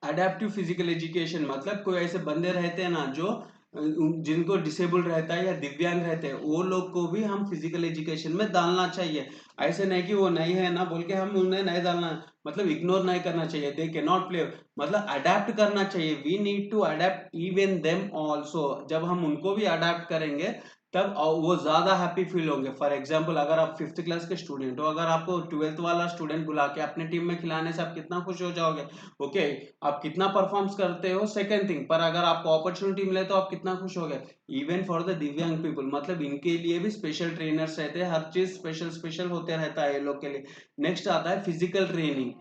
adaptive physical education मतलब कोई ऐसे बंदे रहते हैं ना जो जिनको डिसेबल्ड रहता है या दिव्यांग रहते हैं, वो लोग को भी हम फिजिकल एजुकेशन में डालना चाहिए। ऐसे नहीं कि वो नहीं है ना बोल के हम उन्हें नहीं डालना, मतलब इग्नोर नहीं करना चाहिए, दे के नॉट प्ले, मतलब अडेप्ट करना चाहिए, we need to adapt even them also. जब हम उनको भी अडेप्ट करेंगे तब वो ज्यादा हैप्पी फील होंगे। फॉर एग्जाम्पल अगर आप 5th क्लास के स्टूडेंट हो, अगर आपको 12th वाला स्टूडेंट बुला के अपने टीम में खिलाने से आप कितना खुश हो जाओगे। ओके आप कितना परफॉर्म करते हो सेकंड थिंग, पर अगर आपको अपॉर्चुनिटी मिले तो आप कितना खुश हो गए। इवन फॉर द दिव्यांग पीपल, मतलब इनके लिए भी स्पेशल ट्रेनर्स रहते हैं, हर चीज स्पेशल स्पेशल होते रहता है ये लोग के लिए। नेक्स्ट आता है physical training.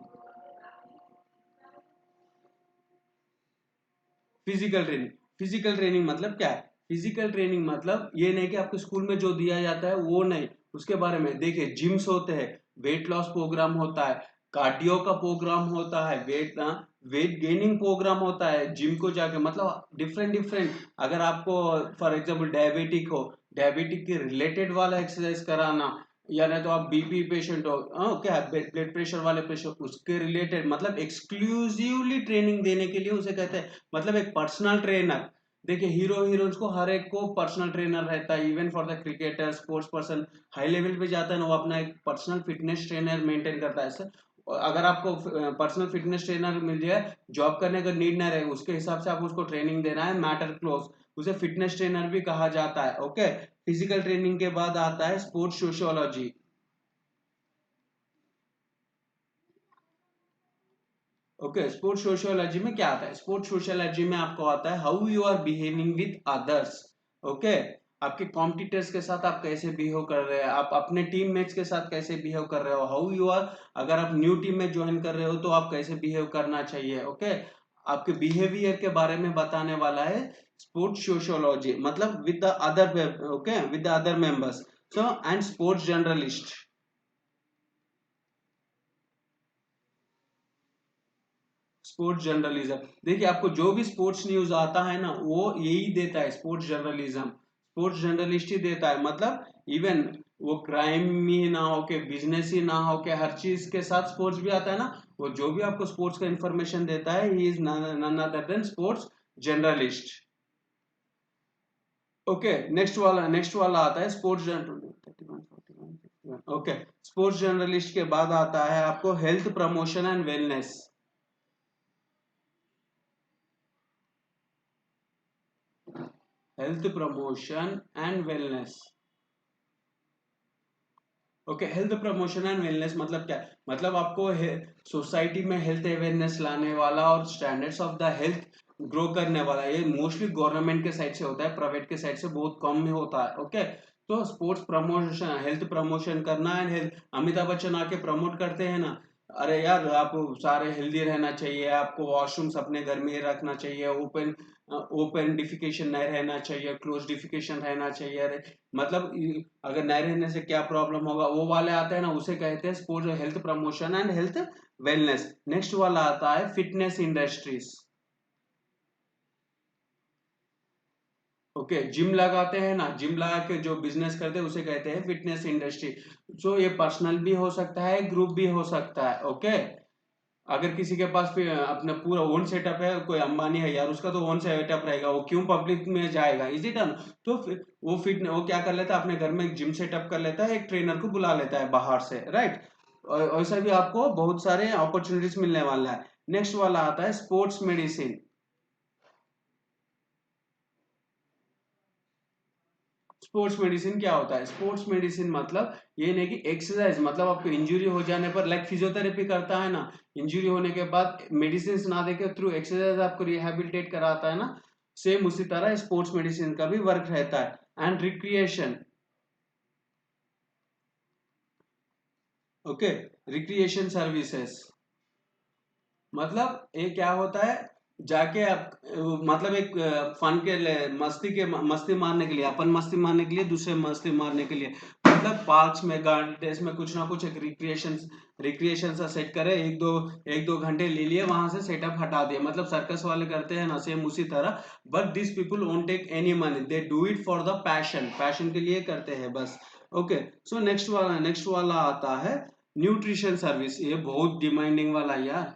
Physical training, physical training मतलब क्या है, फिजिकल ट्रेनिंग मतलब ये नहीं कि आपके स्कूल में जो दिया जाता है वो नहीं, उसके बारे में देखिए जिम्स होते हैं, वेट लॉस प्रोग्राम होता है, कार्डियो का प्रोग्राम होता है, वेट गेनिंग प्रोग्राम होता है जिम को जाके, मतलब डिफरेंट डिफरेंट। अगर आपको फॉर एग्जांपल डायबिटिक हो, डायबिटिक के रिलेटेड वाला एक्सरसाइज कराना, या नहीं तो आप बीपी पेशेंट हो, क्या ब्लड प्रेशर वाले पेशेंट उसके रिलेटेड, मतलब एक्सक्लूसिवली ट्रेनिंग देने के लिए उसे कहते हैं, मतलब एक पर्सनल ट्रेनर। देखिए हीरो हीरोइंस को हर एक को पर्सनल ट्रेनर रहता है, even for the cricketer sports person high level पे जाता है ना वो अपना एक पर्सनल फिटनेस ट्रेनर मेंटेन करता है सर। अगर आपको पर्सनल फिटनेस ट्रेनर मिल जाए, जॉब करने का नीड ना रहे, उसके हिसाब से आप उसको ट्रेनिंग देना है, मैटर क्लोज, उसे फिटनेस ट्रेनर भी कहा जाता है। ओके फिजिकल ट्रेनिंग के बाद आता है sports sociology. Okay, sports sociology में क्या आता है? स्पोर्ट्स सोशियोलॉजी में आपको आता है how you are behaving with others. Okay, आपके कॉम्पिटिटर्स के साथ आप कैसे बिहेव कर रहे हैं, आप अपने टीममेट्स के साथ कैसे बिहेव कर रहे हो, हाउ यू आर, अगर आप न्यू टीम में ज्वाइन कर रहे हो तो आप कैसे बिहेव करना चाहिए। ओके, आपके बिहेवियर के बारे में बताने वाला है स्पोर्ट्स सोशियोलॉजी, मतलब with the other, okay, with the other members. So and sports journalist. Sports journalism, देखिए आपको जो भी स्पोर्ट्स न्यूज आता है ना वो यही देता है, स्पोर्ट्स जर्नलिज्म, स्पोर्ट्स जर्नलिस्ट ही देता है। मतलब इवन वो क्राइम ही ना हो के, बिजनेस ही ना हो के, हर चीज के साथ स्पोर्ट्स भी आता है ना। वो जो भी आपको स्पोर्ट्स का इंफॉर्मेशन देता है, he is none other than sports journalist. Okay, next वाला आता है sports journal. Okay, sports journalist के बाद आता है आपको health promotion and wellness. Health promotion and wellness. Okay, health promotion and wellness मतलब क्या है? मतलब आपको सोसाइटी में हेल्थ अवेयरनेस लाने वाला और standards of the health grow करने वाला, ये मोस्टली गवर्नमेंट के साइड से होता है, प्राइवेट के साइड से बहुत कम में होता है। ओके, तो स्पोर्ट्स प्रमोशन, हेल्थ प्रमोशन करना एंड हेल्थ, अमिताभ बच्चन आके प्रमोट करते हैं ना, अरे यार आप सारे हेल्दी रहना चाहिए, आपको वॉशरूम्स अपने घर में ही रखना चाहिए, ओपन ओपन डिफिकेशन नहीं रहना चाहिए, क्लोज डिफिकेशन रहना चाहिए। अरे मतलब अगर नहीं रहने से क्या प्रॉब्लम होगा, वो वाले आते हैं ना, उसे कहते हैं sports health promotion and health wellness. Next वाला आता है फिटनेस इंडस्ट्रीज। ओके, जिम लगाते हैं ना, जिम लगा के जो बिजनेस करते हैं उसे कहते हैं फिटनेस इंडस्ट्री। सो ये पर्सनल भी हो सकता है, ग्रुप भी हो सकता है। ओके, अगर किसी के पास फिर अपना पूरा ओन सेटअप है, कोई अंबानी है यार, उसका तो ओन सेटअप रहेगा, वो क्यों पब्लिक में जाएगा, इज इट। तो फिर वो क्या कर लेता है, अपने घर में एक जिम सेटअप कर लेता है, एक ट्रेनर को बुला लेता है बाहर से, राइट। वैसा भी आपको बहुत सारे अपॉर्चुनिटीज मिलने वाला है। नेक्स्ट वाला आता है स्पोर्ट्स मेडिसिन। स्पोर्ट्स मेडिसिन क्या होता है? स्पोर्ट्स मेडिसिन मतलब ये नहीं कि एक्सरसाइज, मतलब आपको इंजरी हो जाने पर लाइक फिजियोथेरेपी करता है ना, इंजरी होने के बाद मेडिसिन ना देके थ्रू एक्सरसाइज आपको रिहेबिलिटेट कराता है ना, सेम उसी तरह स्पोर्ट्स मेडिसिन का भी वर्क रहता है। And recreation. Okay, recreation services मतलब ये क्या होता है, जाके आप मतलब एक फन के लिए, मस्ती मारने के लिए, अपन मस्ती मारने के लिए, दूसरे मस्ती मारने के लिए, मतलब पार्क्स में, गार्डन्स में कुछ ना कुछ एक रिक्रिएशन सा सेट करे, एक दो घंटे ले लिए, वहां से सेटअप हटा दिया, मतलब सर्कस वाले करते हैं ना, सेम उसी तरह। But this people won't take any money, they do it for the passion, passion के लिए करते हैं बस। ओके, सो नेक्स्ट वाला आता है न्यूट्रिशन सर्विस, ये बहुत डिमांडिंग वाला यार।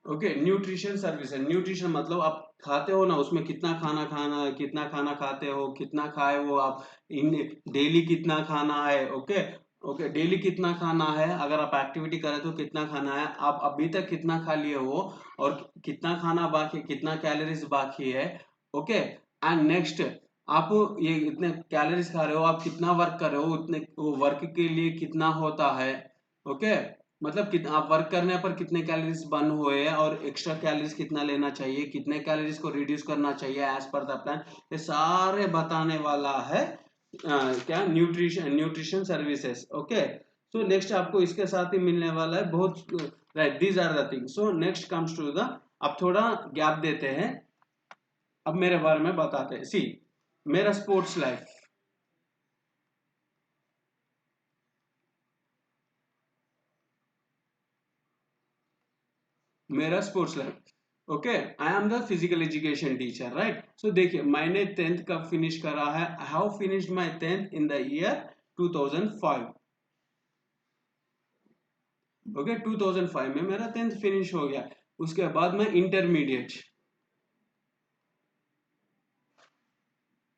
ओके, न्यूट्रिशन सर्विस है, न्यूट्रिशन मतलब आप खाते हो ना, उसमें कितना खाना खाना है, कितना खाना खाते हो, कितना खाए हो आप, इन डेली कितना खाना है। ओके, ओके, डेली कितना खाना है, अगर आप एक्टिविटी करें तो कितना खाना है, आप अभी तक कितना खा लिए हो, और कितना खाना बाकी, कितना कैलोरीज बाकी है। ओके, एंड नेक्स्ट, आप ये इतने कैलोरीज खा रहे हो, आप कितना वर्क कर रहे हो, उतने वर्क के लिए कितना होता है। ओके, मतलब कितना आप वर्क करने पर कितने कैलोरीज बर्न हुए हैं, और एक्स्ट्रा कैलोरीज कितना लेना चाहिए, कितने कैलोरीज को रिड्यूस करना चाहिए एज पर द प्लान, ये सारे बताने वाला है क्या, nutrition services. Okay, so next आपको इसके साथ ही मिलने वाला है बहुत, right, these are the things. So next comes to the, अब थोड़ा गैप देते हैं, अब मेरे बारे में बताते हैं। सी, मेरा स्पोर्ट्स लाइफ, मेरा sports life. Okay, I am the physical education teacher, right. So देखिए मैंने टेंथ कब फिनिश करा है, I have finished my tenth in the year 2005। Okay, 2005 में मेरा टेंथ फिनिश हो गया। उसके बाद मैं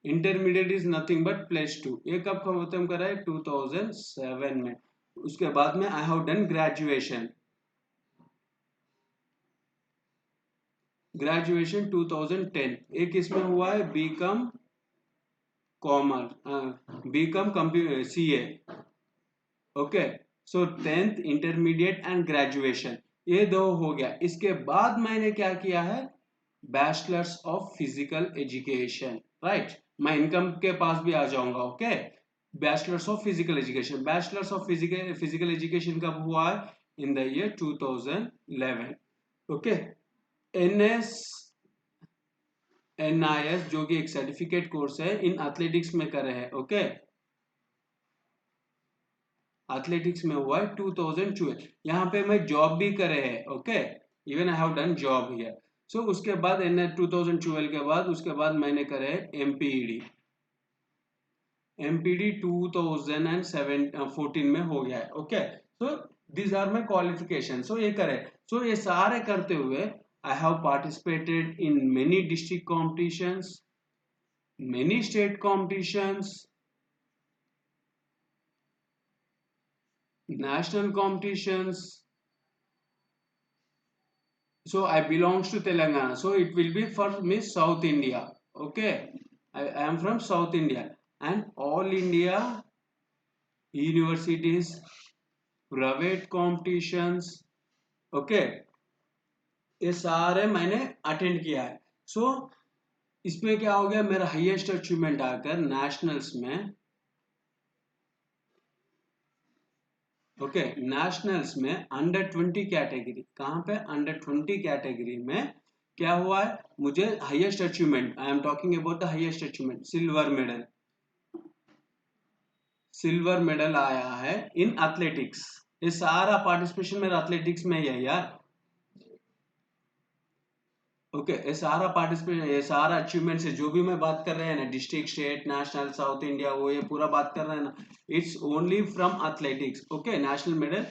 इंटरमीडिएट इज नथिंग बट +2, ये कब खत्म करा है, 2007 में। उसके बाद में I have done graduation, graduation 2010, एक इसमें हुआ है BCom, commerce, BCom computer CA, okay. So 10th intermediate and graduation, ये दो हो गया। इसके बाद मैंने क्या किया है, bachelors of physical education, right. मैं इनकम के पास भी आ जाऊंगा, okay. Bachelors of physical education, bachelors of physical education कब हुआ है, इन the year 2011, okay. NS NIS जो कि एक सर्टिफिकेट कोर्स है इन एथलेटिक्स में करे हैं, ओके। एथलेटिक्स में हुआ है 2012। यहाँ पे मैं जॉब भी करे है, okay. Even I have done job here. So उसके बाद 2012 के बाद उसके बाद मैंने करे MPED। MPED 2014 में हो गया है, okay. So these are my qualification. So ये करे, सो ये सारे करते हुए I have participated in many district competitions, many state competitions, national competitions. So I belongs to Telangana, so it will be for Miss South India, okay. I am from South India, and all India universities, private competitions, okay, ये सारे मैंने attend किया है। सो इसमें क्या हो गया, मेरा हाईएस्ट अचीवमेंट आकर नेशनल्स में, ओके, नेशनल्स में अंडर 20 कैटेगरी, कहां पे, अंडर 20 कैटेगरी में क्या हुआ है, मुझे highest achievement, I am talking about the highest achievement, silver medal, silver medal आया है इन एथलेटिक्स। ये सारा पार्टिसिपेशन मेरा एथलेटिक्स में ही है यार, ओके। ये सारा पार्टिसिपेशन, ये सारा अचीवमेंट है जो भी मैं बात कर रहे हैं ना, district, state, national, south India, वो ये पूरा बात कर रहे हैं ना, it's only from athletics, okay. National medal,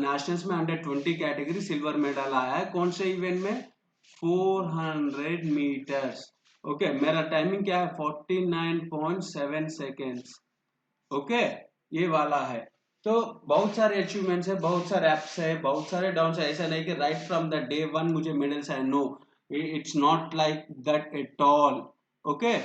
nationals में अंडर 20 कैटेगरी सिल्वर मेडल आया है, कौन से इवेंट में, 400 मीटर्स, ओके। मेरा टाइमिंग क्या है, 49.7 सेकेंड्स, ओके। ये वाला है। तो बहुत सारे अचीवमेंट्स है, बहुत सारे एप्स है, बहुत सारे डाउन्स है। ऐसा नहीं कि right from the day one मुझे मेडल्स है, no, it's not like that at all, okay.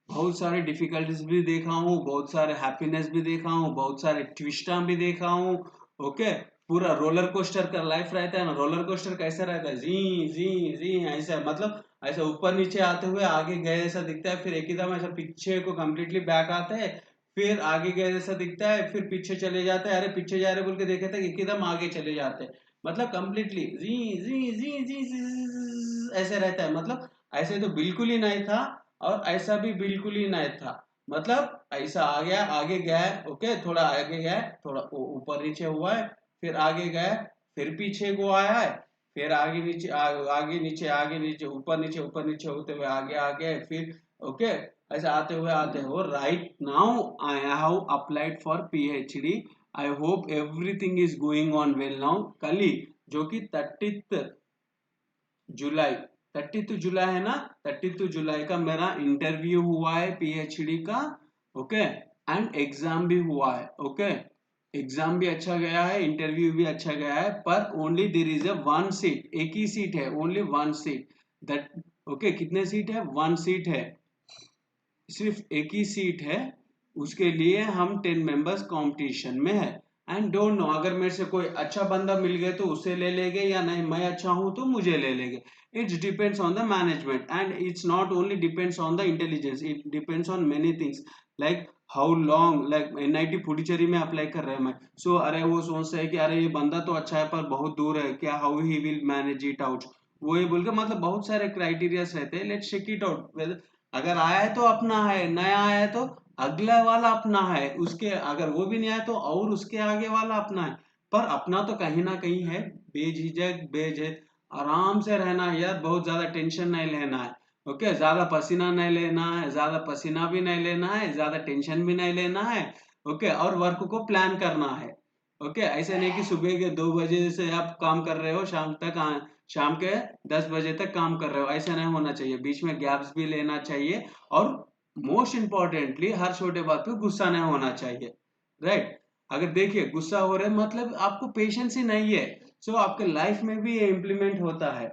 बहुत सारे डिफिकल्टीज भी देखा हूँ, बहुत सारे हैप्पीनेस भी देखा हूँ, बहुत सारे ट्विस्टा भी देखा हूँ, ओके। पूरा रोलर कोस्टर का लाइफ रहता है ना, रोलर कोस्टर कैसा रहता है, जी जी जी ऐसा, मतलब ऐसा ऊपर नीचे आते हुए आगे गए ऐसा दिखता है, फिर एकदम ऐसा पीछे को कम्प्लीटली बैक आता है, फिर आगे गए जैसा दिखता है, फिर पीछे चले जाते हैं, अरे पीछे जा रहे बोल के देखे थे, एकदम आगे चले जाते हैं, मतलब कंप्लीटली जी जी जी जी जी ऐसे रहता है। मतलब ऐसे तो बिल्कुल ही नहीं था, और ऐसा भी बिल्कुल ही नहीं था, मतलब ऐसा आ गया, आगे गया, ओके, थोड़ा आगे गया, थोड़ा ऊपर नीचे हुआ है, फिर आगे गया, फिर पीछे को आया है, फिर आगे नीचे, आगे नीचे, आगे नीचे, ऊपर नीचे होते हुए आगे आ गए, फिर ओके, ऐसे आते हो। Right now I have applied for PhD, I hope everything is going on well now. कल ही, जो कि 30 जुलाई, 30 जुलाई है ना, 30 जुलाई का मेरा इंटरव्यू हुआ है PhD का, ओके। एंड एग्जाम भी हुआ है, ओके। एग्जाम भी अच्छा गया है, इंटरव्यू भी अच्छा गया है, पर only there is a 1 seat, एक ही सीट है, ओनली 1 सीट, दैट, ओके। कितने सीट है, 1 सीट है, सिर्फ एक ही सीट है, उसके लिए हम 10 मेंबर्स कंपटीशन में है। एंड डोंट नो, अगर मेरे से कोई अच्छा बंदा मिल गया तो उसे ले लेंगे, या नहीं मैं अच्छा हूं तो मुझे ले लेंगे। It's depends on the management, and it's not only depends on the intelligence, it depends on many things, like how long, like NIT Puducherry में अप्लाई कर रहे हैं मैं। सो अरे वो सोचते हैं कि अरे ये बंदा तो अच्छा है पर बहुत दूर है, क्या how he will manage it out, वो ये बोल के, मतलब बहुत सारे क्राइटेरियाज रहते हैं। लेट्स चेक इट आउट, अगर आया है तो अपना है, नया आया है तो अगला वाला अपना है, उसके अगर वो भी नहीं आया तो और उसके आगे वाला अपना है, पर अपना तो कहीं ना कहीं है। बेझिझक बेझिझक आराम से रहना है यार, बहुत ज्यादा टेंशन नहीं लेना है, ओके। ज्यादा पसीना नहीं लेना है, ज्यादा पसीना भी नहीं लेना है, ज्यादा टेंशन भी नहीं लेना है, ओके। और वर्क को प्लान करना है, ओके। ऐसे नहीं कि सुबह के 2 बजे से आप काम कर रहे हो, शाम के 10 बजे तक काम कर रहे हो, ऐसा नहीं होना चाहिए, बीच में गैप्स भी लेना चाहिए। और मोस्ट इंपॉर्टेंटली हर छोटे बात पे गुस्सा नहीं होना चाहिए, राइट। अगर देखिए गुस्सा हो रहे मतलब आपको पेशेंस ही नहीं है, सो आपके लाइफ में भी ये इम्प्लीमेंट होता है,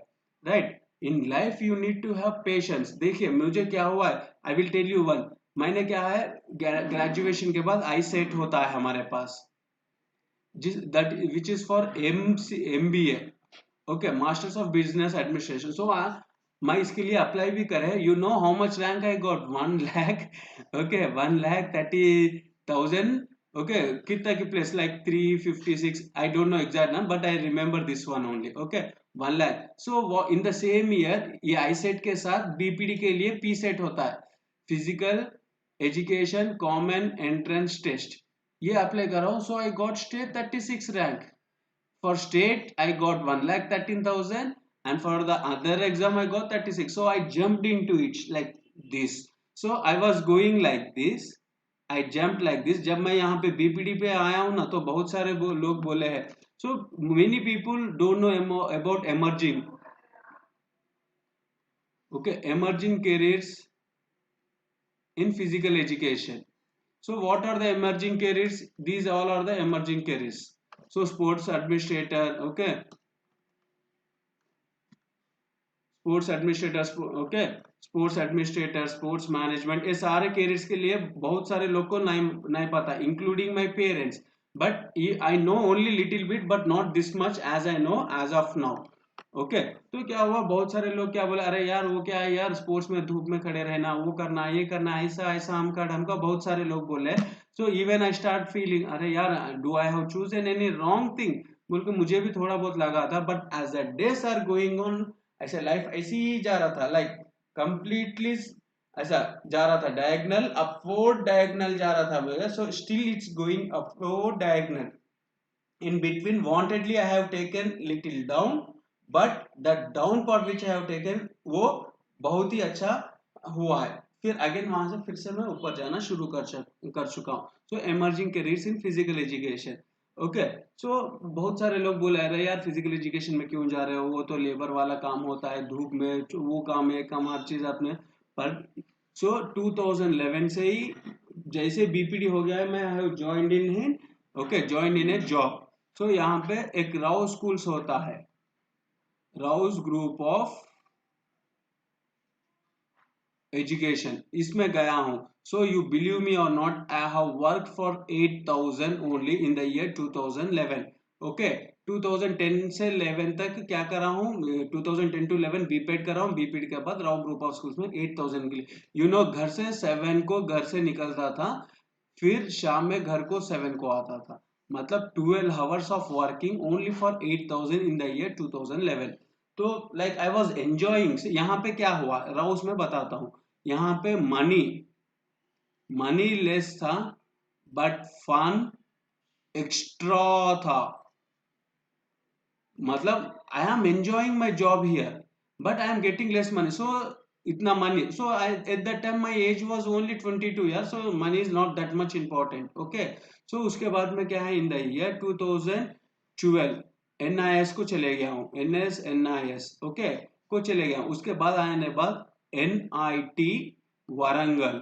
right. In life you need to have patience. देखिए मुझे क्या हुआ है, I will tell you one, मैंने क्या है, ग्रेजुएशन के बाद आई सेट होता है हमारे पास, जिस that which is for MBA, okay, masters of business administration. So मैं इसके लिए अप्लाई भी करे, you know how much rank I got, 1 lakh, okay, 1,30,000, okay, कितना की place, like 356, I don't know exact ना, but I remember this one only, okay, 1 lakh. So in the same year ये आई set के साथ BPD के लिए P सेट होता है, physical education common entrance test, ये अप्लाई कर रहा हूँ। So I got state 36 rank, for state I got 1,13,000, and for the other exam I got 36. So I jumped into it like this. So I was going like this, I jumped like this. जब मैं यहाँ पे BPD पे आया हूँ ना, तो बहुत सारे लोग बोले हैं, so many people don't know about emerging, okay, emerging careers in physical education. So what are the emerging careers? These all are the emerging careers. So sports administrator, okay, sports administrator, okay, sports administrator, sports management, ये सारे carriers के लिए बहुत सारे लोग को नहीं नहीं पता, including my parents, but I know only little bit, but not this much as I know as of now, okay. तो क्या हुआ, बहुत सारे लोग क्या बोले, अरे यार वो क्या है यार, स्पोर्ट्स में धूप में खड़े रहना, वो करना, ये करना, ऐसा ऐसा, हमका ढमका, बहुत सारे लोग बोले। So even I start feeling, अरे यार, do I have choose an any wrong thing, बोल के मुझे भी थोड़ा बहुत लगा था। But as the days are going on, ऐसे लाइफ ऐसे ही जा रहा था, लाइक कंप्लीटली ऐसा जा रहा था, डायगनल अपवर्ड डायगनल जा रहा था मेरा। So still it's going upward diagonal, in between wantedly I have taken little down, but the down part which I have taken वो बहुत ही अच्छा हुआ है। फिर अगेन वहां से फिर से मैं ऊपर जाना शुरू कर चुका हूँ। So emerging careers in physical education, okay. So बहुत सारे लोग बोले, अरे यार फिजिकल एजुकेशन में क्यों जा रहे हो, वो तो लेबर वाला काम होता है, धूप में, वो काम है, काम हर चीज आपने। पर सो 2011 से ही जैसे BPD हो गया है, मैं हैव जॉइंड इन है, okay, joined in a job. So यहाँ पे एक राउ स्कूल्स होता है, राउस ग्रुप ऑफ एजुकेशन, इसमें गया हूं। सो यू बिलीव मी और not, I have work for 8,000 only in the year 2011, okay. 2010 से 11 तक क्या कर रहा हूँ, 2010 to 11 बीपेड कर रहा हूँ, बीपेड के बाद राउ ग्रुप ऑफ स्कूल्स में 8,000 के लिए, यू नो, घर से 7 को घर से निकलता था, फिर शाम में घर को 7 को आता था, मतलब 12 hours of working only for 8,000 in the year 2011। तो लाइक आई वॉज एंजॉइंग। यहाँ पे क्या हुआ राउस में बताता हूँ, यहाँ पे मनी मनी लेस था, बट फन एक्स्ट्रा था, मतलब I am enjoying my job here, but I am getting less money. So इतना money, so I at that time my age was only 22 years, so money is not that much important, okay. So उसके बाद में क्या है, इन the year 2012 NIS को चले गया हूँ, NS ओके, को चले गया हूँ। उसके बाद आने बाद NIT Warangal,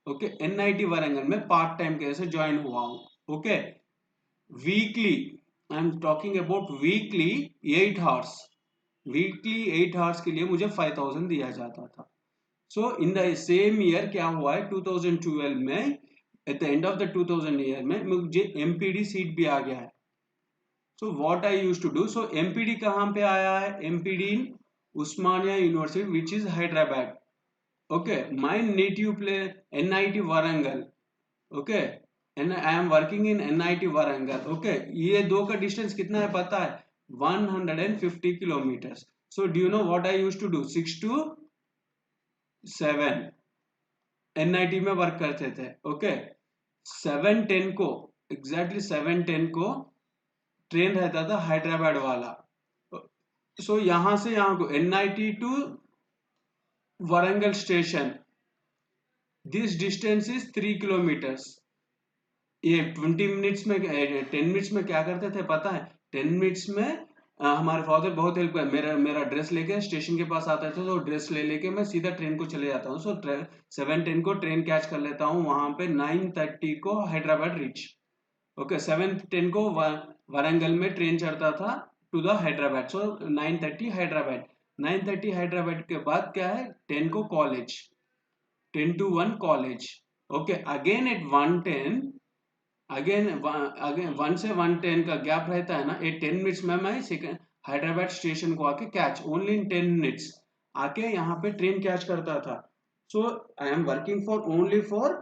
okay, NIT Warangal में पार्ट टाइम कैसे ज्वाइन हुआ हूँ, okay. Weekly, I am talking about weekly 8 hours, weekly 8 hours के लिए मुझे 5,000 दिया जाता था। So in the same year क्या हुआ है, 2012 में, at the end of the 2000 year में मुझे MPD सीट भी आ गया है। So what I used to do, so MPD कहाँ पे आया है, MPD in Osmania university which is Hyderabad, okay, my native place NIT Warangal, okay, and I am working in NIT Warangal, okay. ये दो का डिस्टेंस कितना है पता है, 150 kilometre. So do you know what I used to do, 6 to 7 NIT में work करते थे, ओके। 7:10 को, एग्जैक्टली 7:10 को ट्रेन रहता था हैदराबाद वाला। सो यहां से यहाँ को NIT to Warangal station, this distance is 3 kilometres. ये 20 मिनट्स में, 10 मिनट्स में क्या करते थे पता है, 10 मिनट्स में हमारे फादर बहुत हेल्प कर, मेरा मेरा ड्रेस लेके स्टेशन के पास आते थे, तो ड्रेस ले लेके मैं सीधा ट्रेन को चले जाता हूँ। सो 7:10 को ट्रेन कैच कर लेता हूँ, वहां पे 9:30 को हैदराबाद रीच, ओके। 7:10 को वारंगल में ट्रेन चढ़ता था टू द हैदराबाद, सो 9:30 हैदराबाद, 9:30 हैदराबाद के बाद क्या है, 10 को college, 10 to 1 college. Okay, again at 110, again 1 से 110 का गैप रहता है ना, ये 10 मिनट्स में मैं सेकंड हैदराबाद स्टेशन को आके कैच ओनली इन 10 मिनट्स आके यहाँ पे ट्रेन कैच करता था. So I am working for only for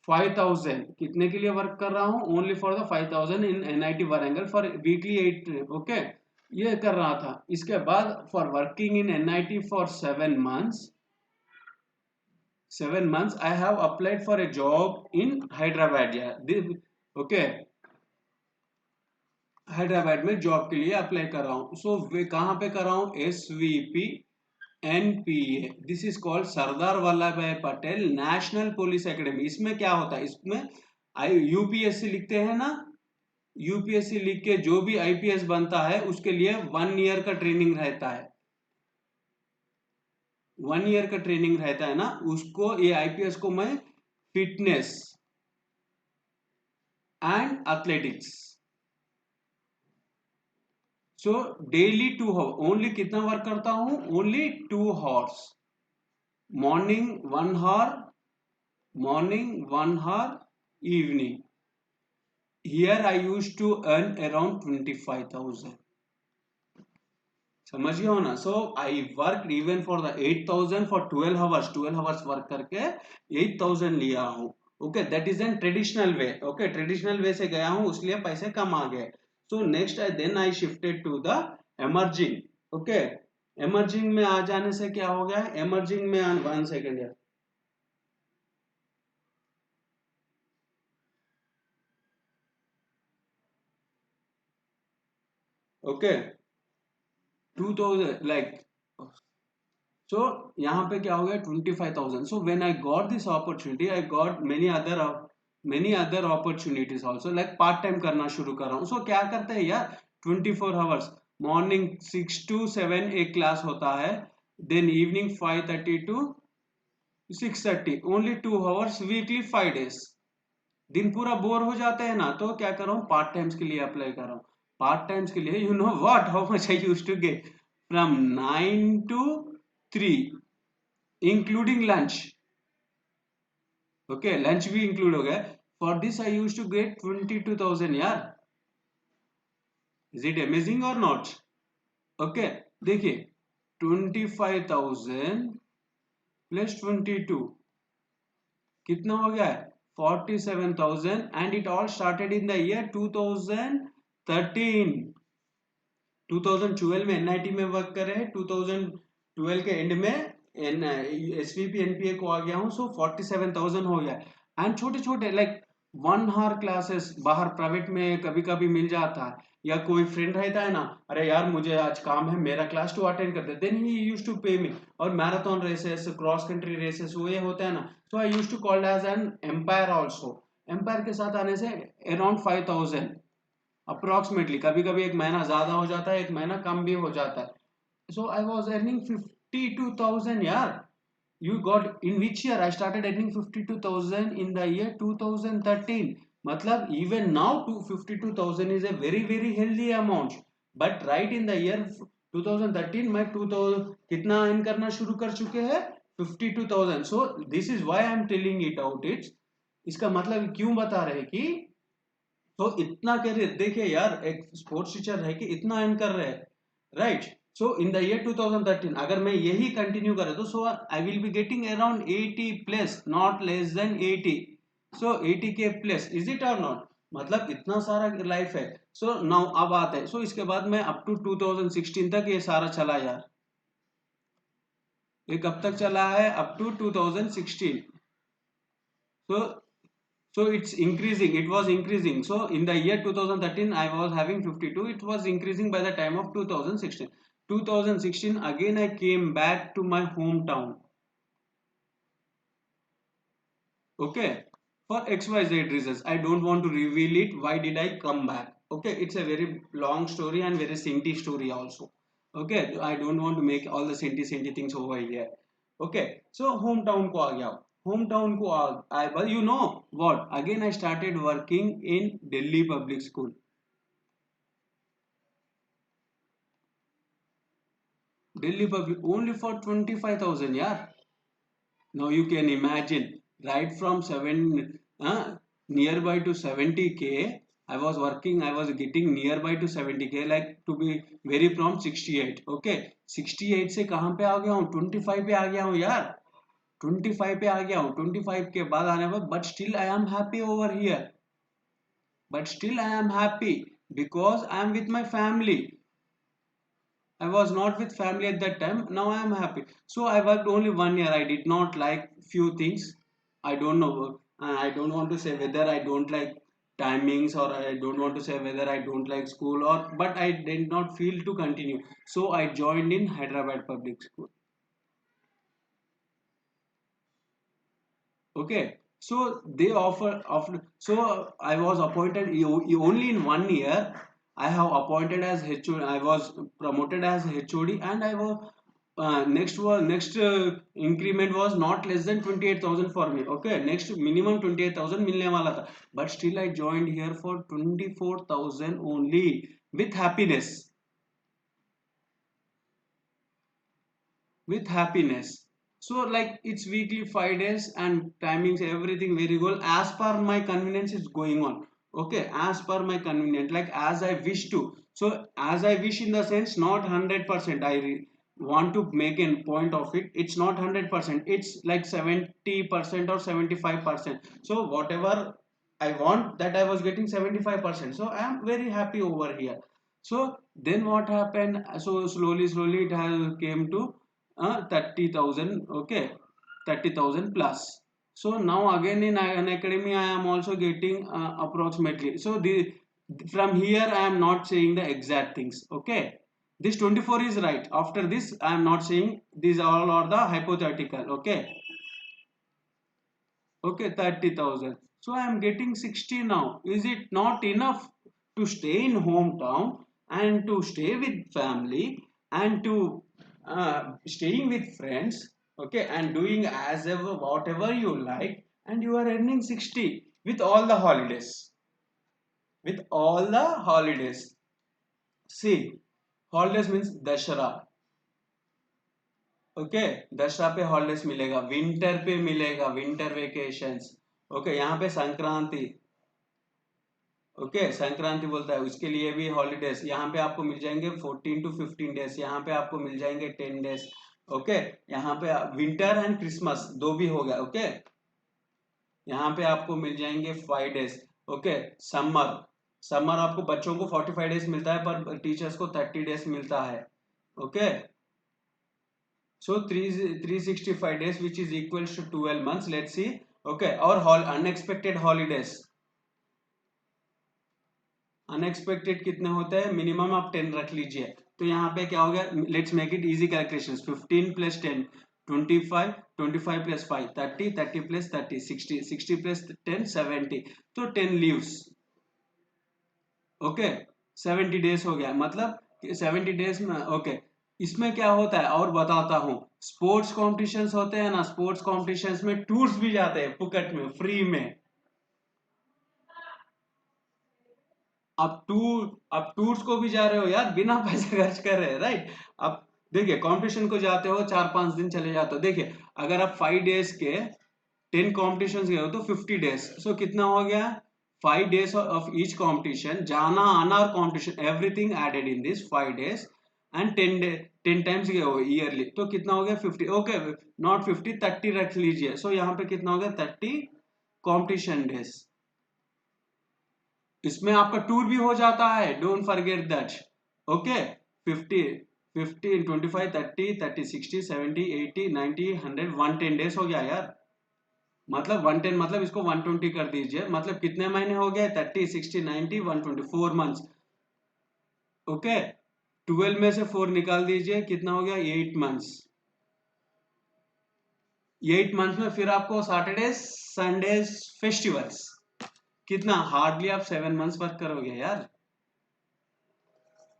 5000. कितने के लिए वर्क कर रहा हूँ? Only for the 5000 in NIT Warangal for weekly 8 okay, ये कर रहा था. इसके बाद for working in NIT for 7 months I have applied for a job in Hyderabad. Yeah, okay, Hyderabad में जॉब के लिए अप्लाई कर रहा हूँ. सो वे कहाँ पे कर रहा हूँ? SVP NPA, this is called Sardar Vallabh Bhai Patel national police academy. इसमें क्या होता है? इसमें यूपीएससी लिखते हैं ना, यूपीएससी लिख के जो भी आईपीएस बनता है उसके लिए 1 ईयर का ट्रेनिंग रहता है. 1 ईयर का ट्रेनिंग रहता है ना, उसको ये आईपीएस को मैं fitness and athletics. So daily 2 hour only. कितना वर्क करता हूं? Only 2 hours. Morning 1 hour evening. Here I use to earn around 25,000. समझिए हो ना. So I work even for the 8,000 for 12 hours. 12 hours work करके 8,000 लिया हूं. Okay, that is an traditional way. Okay, traditional way से गया हूं इसलिए पैसे कम आ गए. So next then I shifted to the emerging. Okay, emerging में आ जाने से क्या हो गया? एमर्जिंग में 1 सेकेंड यार. Okay, 2000 like. सो यहाँ पे क्या हो गया? 25,000. So when I got this opportunity I got many other opportunities also, like part time करना शुरू कर रहा हूँ. सो क्या करते हैं यार? 24 आवर्स. मॉर्निंग 6 to 7 एक क्लास होता है, then evening 5:30 to 6:30. Only 2 hours weekly 5 days. दिन पूरा बोर हो जाते हैं ना, तो क्या कर रहा हूँ? पार्ट टाइम्स के लिए अप्लाई कर रहा हूँ. पार्ट टाइम्स के लिए you know what how much I used to get? From 9 to 3 including lunch. Okay, lunch भी इंक्लूड हो गया. For this I used to get 22,000 यार. इज इट अमेजिंग और नॉट? ओके, देखिए 25,000 प्लस 22 कितना हो गया है? 47,000. And it all started in the year 2013. 2012 में एनआईटी में वर्क कर रहे हैं, 2012 के एंड में एसवीपी एनपीए को आ गया हूँ. सो 47,000 हो गया. एंड छोटे छोटे लाइक 1 आवर क्लासेस बाहर प्राइवेट में कभी कभी मिल जाता है, या कोई फ्रेंड रहता है ना, अरे यार मुझे आज काम है, मेरा क्लास टू अटेंड कर दे, then he used to pay me. और marathon races, cross country races वो ये होता है ना, so I used to called as an umpire also. Umpire के साथ आने से अराउंड 5,000 अप्रोक्सीमेटली. कभी कभी एक महीना ज्यादा हो जाता है, एक महीना कम भी हो जाता है. सो आई वॉज अर्निंग 52,000 यार. You got in which year I started earning 52,000 in the year 2013. मतलब even now 52,000 is a very very healthy amount. But right in the year 2013 मैं 2000 कितना earn करना शुरू कर चुके हैं? 52,000. So this is why I am telling it out. It's इसका मतलब क्यों बता रहे कि तो इतना करियर देखिए यार, एक स्पोर्ट्स टीचर है कि इतना अर्न कर रहे हैं, right? So in the year 2013 अगर मैं यही कंटिन्यू करें तो so I will be getting around 80 plus, not less than 80. सो 80 के प्लस, इज इट और नॉट? मतलब इतना सारा लाइफ है. सो नाउ अब आते हैं. सो इसके बाद में अप टू 2016 तक ये सारा चला यार. ये कब तक चला है? Up to 2016. So so it's increasing, it was increasing. So in the year 2013 I was having 52, it was increasing by the time of 2016. 2016 again I came back to my hometown, okay, for xyz reasons. I don't want to reveal it why did I come back. Okay, it's a very long story and very sainty story also. Okay, I don't want to make all the sainty things over here. Okay, so hometown को आ गया. hometown को I but you know what, again I started working in Delhi public school. Delhi public only for 25,000 यार. Now you can imagine, right from nearby to 70K, I was working, I was getting nearby to 70K, like to be very prompt 68. Okay, 68 से कहाँ पे आ गया हूँ, 25 पे आ गया हूँ यार, 25 पे आ गया हूँ, 25 के बाद आने पर, but still I am happy over here, but still I am happy because I am with my family. I was not with family at that time. Now I am happy. So I worked only 1 year. I did not like few things. I don't know. I don't want to say whether I don't like timings, or I don't want to say whether I don't like school, or but I did not feel to continue. So I joined in Hyderabad Public School. Okay. So they offer. So I was appointed only in 1 year. I have appointed as HOD. I was promoted as HOD, and I was next increment was not less than 28,000 for me. Okay, next minimum 28,000 मिलने वाला था, but still I joined here for 24,000 only, with happiness, with happiness. So like it's weekly 5 days and timings, everything very good as per my convenience is going on. Okay, as per my convenience, like as I wish to. So as I wish in the sense, not 100%. Want to make a point of it. It's not 100%. It's like 70% or 75%. So whatever I want, that I was getting 75%. So I am very happy over here. So then what happened? So slowly it has came to 30,000. Okay, 30,000 plus. So now again in an academy I am also getting approximately. So the from here I am not saying the exact things. Okay, this 24 is right. After this I am not saying, these all are the hypothetical. Okay, okay, 30,000. So I am getting 60 now. Is it not enough to stay in hometown and to stay with family and to staying with friends? Okay, and doing as ever whatever you like, and you are earning 60 with all the holidays. With all the holidays. See, holidays means Dashara. Okay, Dussehra पे holidays मिलेगा, winter पे मिलेगा, winter vacations. Okay, यहाँ पे Sankranti, okay Sankranti बोलता है, उसके लिए भी हॉलीडेज यहाँ पे आपको मिल जाएंगे 14 to 15 डेज, यहाँ पे आपको मिल जाएंगे 10 डेज। ओके, यहाँ पे विंटर एंड क्रिसमस दो भी हो गया। ओके, यहाँ पे आपको मिल जाएंगे 5 डेज। ओके, समर, समर आपको बच्चों को 45 डेज मिलता है, पर टीचर्स को 30 डेज मिलता है। Okay, so 365 days, which is equals to 12 months. Let's see. Okay, or unexpected holidays. Unexpected कितने होते हैं? मिनिमम आप 10 रख लीजिए। तो यहाँ पे क्या हो गया? Let's make it easy calculation. 15 plus 10 25, 25 plus 5 30, 30 plus 30 60, 60 plus 10 70। तो 10 लीव्स। ओके, 70 डेज हो गया, मतलब 70 डेज में। ओके, इसमें क्या होता है और बताता हूँ। स्पोर्ट्स कॉम्पिटिशन्स होते हैं ना, स्पोर्ट्स कॉम्पिटिशन्स में टूर्स भी जाते हैं फुकट में, फ्री में। अब टूर्स को भी जा रहे हो यार, बिना पैसे खर्च कर रहे हैं, राइट। अब देखिए, कंपटीशन को जाते हो 4-5 दिन चले जाते हो। देखिए, अगर आप 5 डेज के 10 कॉम्पिटिशन गए हो तो 50 डेज। सो कितना हो गया? 5 डेज ऑफ ईच कॉम्पिटिशन, जाना आना और competition everything added in this 5 days, and 10 times गए हो ईयरली, तो कितना हो गया? 50। ओके, नॉट 50, 30 रख लीजिए। सो यहाँ पे कितना हो गया? 30 कॉम्पिटिशन डेज। इसमें आपका टूर भी हो जाता है, don't forget that. Okay, 50, 15, 25, 30, 30, 60, 70, 80, 90, 100, 110 days हो गया यार। मतलब 110, मतलब इसको 120 कर दीजिए, मतलब कितने महीने हो गए? 30, 60, 90, 124 मंथ्स। ओके, 12 में से 4 निकाल दीजिए, कितना हो गया? 8 मंथ्स। 8 मंथ्स में फिर आपको सैटरडे संडेज फेस्टिवल्स, कितना? हार्डली आप 7 मंथ्स वर्क करोगे यार।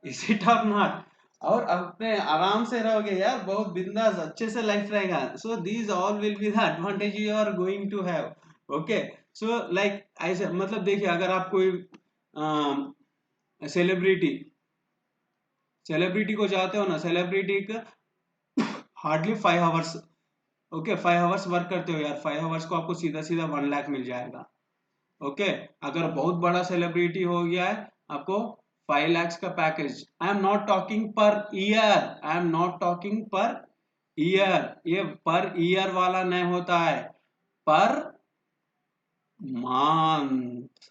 इज इट और नॉट? और अपने आराम से रहोगे यार, बहुत बिंदास अच्छे से लाइफ रहेगा। So these all will be the advantage you are going to have. Okay, so like ऐसे, मतलब देखिए, अगर आप कोई सेलिब्रिटी सेलिब्रिटी को जाते हो ना, सेलिब्रिटी का hardly 5 hours okay 5 hours work करते हो यार, 5 आवर्स को आपको सीधा सीधा 1 लाख मिल जाएगा। ओके अगर बहुत बड़ा सेलिब्रिटी हो गया है आपको 5 lakhs का package. I am not talking per year, I am not talking per year, ये पर ईयर वाला नहीं होता है, पर मंथ।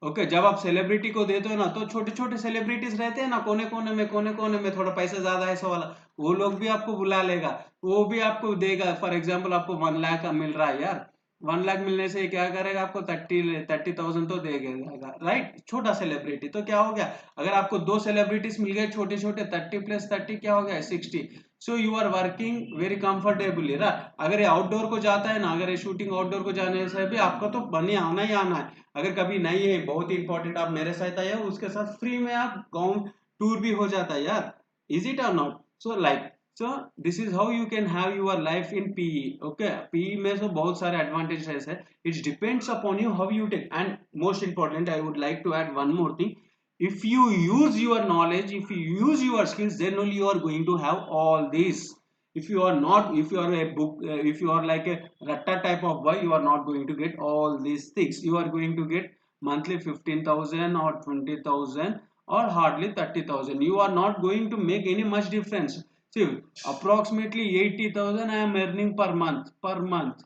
ओके जब आप सेलिब्रिटी को देते हो ना तो छोटे छोटे सेलिब्रिटीज रहते हैं ना कोने कोने में थोड़ा पैसा ज्यादा है ऐसा वाला, वो लोग भी आपको बुला लेगा, वो भी आपको देगा। फॉर एग्जाम्पल आपको 1 लाख का मिल रहा है यार, 1 लाख मिलने से क्या करेगा, आपको 30,000 तो दे देगा, राइट। छोटा सेलिब्रिटी तो क्या हो गया, अगर आपको 2 सेलिब्रिटीज मिल गए छोटे छोटे, 30 + 30 क्या हो गया 60। So you are working very comfortably ना। अगर ये आउटडोर को जाता है ना, अगर ये शूटिंग आउटडोर को जाने से भी आपका तो बने आना ही आना है। अगर कभी नहीं है बहुत ही इंपॉर्टेंट, आप मेरे साथ आए हो उसके साथ फ्री में आप गाँव टूर भी हो जाता है यार, इज इट और not. So like so this is how you can have your life in PE. Okay PE में तो बहुत सारे एडवांटेजेस है, it depends upon you how you take. And most important I would like to add one more thing, if you use your knowledge, if you use your skills, then only you are going to have all this. If you are not, if you are a book, if you are like a ratta type of boy, you are not going to get all these things. You are going to get monthly 15,000 or 20,000 or hardly 30,000. You are not going to make any much difference. See, approximately 80,000 I am earning per month, per month.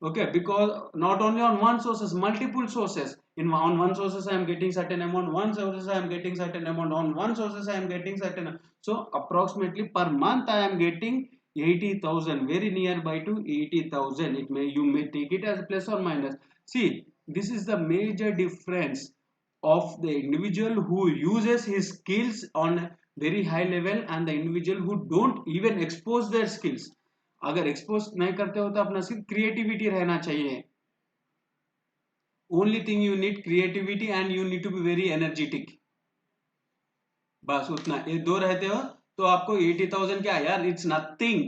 Okay, because not only on one sources, multiple sources. In on one sources I am getting certain amount, one sources I am getting certain amount, on one sources I am getting certain. So approximately per month I am getting 80,000, very nearby to 80,000. It may, you may take it as plus or minus. See, this is the major difference of the individual who uses his skills on very high level and the individual who don't even expose their skills। अगर expose नहीं करते हो तो अपना सिर्फ creativity रहना चाहिए, only thing you need creativity and you need to be very energetic, बस उतना, ये दो रहते हो तो आपको 80,000 क्या यार, it's nothing.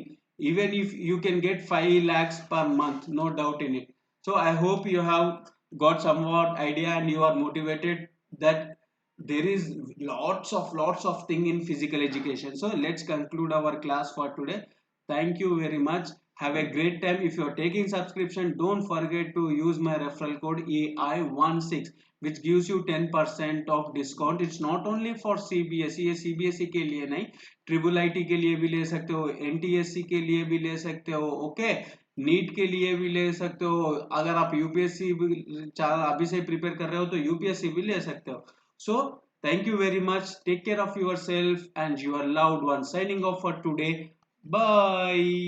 Even if you can get 5 lakhs per month, no doubt in it. So I hope you have got somewhat idea and you are motivated that there is lots of thing in physical education. So let's conclude our class for today. Thank you very much, have a great time. If you are taking subscription, don't forget to use my referral code AI16 which gives you 10% of discount. It's not only for CBSE, ये CBSE के लिए नहीं, triple IT के लिए भी ले सकते हो, NTSC के लिए भी ले सकते हो, ओके नीट के लिए भी ले सकते हो। अगर आप यूपीएससी अभी से प्रिपेयर कर रहे हो तो यूपीएससी भी ले सकते हो। सो thank you very much, take care of yourself and your loved ones, signing off for today, bye।